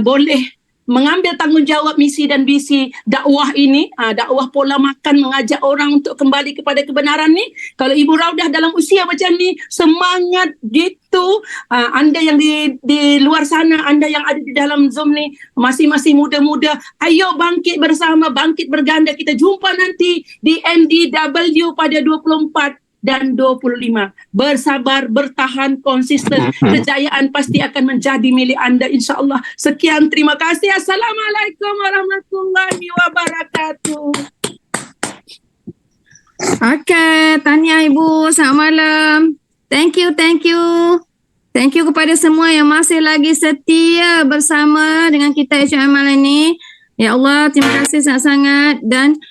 boleh mengambil tanggungjawab misi dan visi dakwah ini, dakwah pola makan, mengajak orang untuk kembali kepada kebenaran ni. Kalau Ibu Raudah dalam usia macam ni, semangat gitu. Anda yang di luar sana, anda yang ada di dalam Zoom ni, masih muda-muda, ayo bangkit bersama, bangkit berganda. Kita jumpa nanti di MDW pada 24 dan 25. Bersabar, bertahan, konsisten. Kejayaan pasti akan menjadi milik anda, insyaAllah. Sekian, terima kasih. Assalamualaikum warahmatullahi wabarakatuh. Okay, tahniah Ibu. Selamat malam. Thank you. Thank you kepada semua yang masih lagi setia bersama dengan kita HM malam ini. Ya Allah, terima kasih sangat-sangat. Dan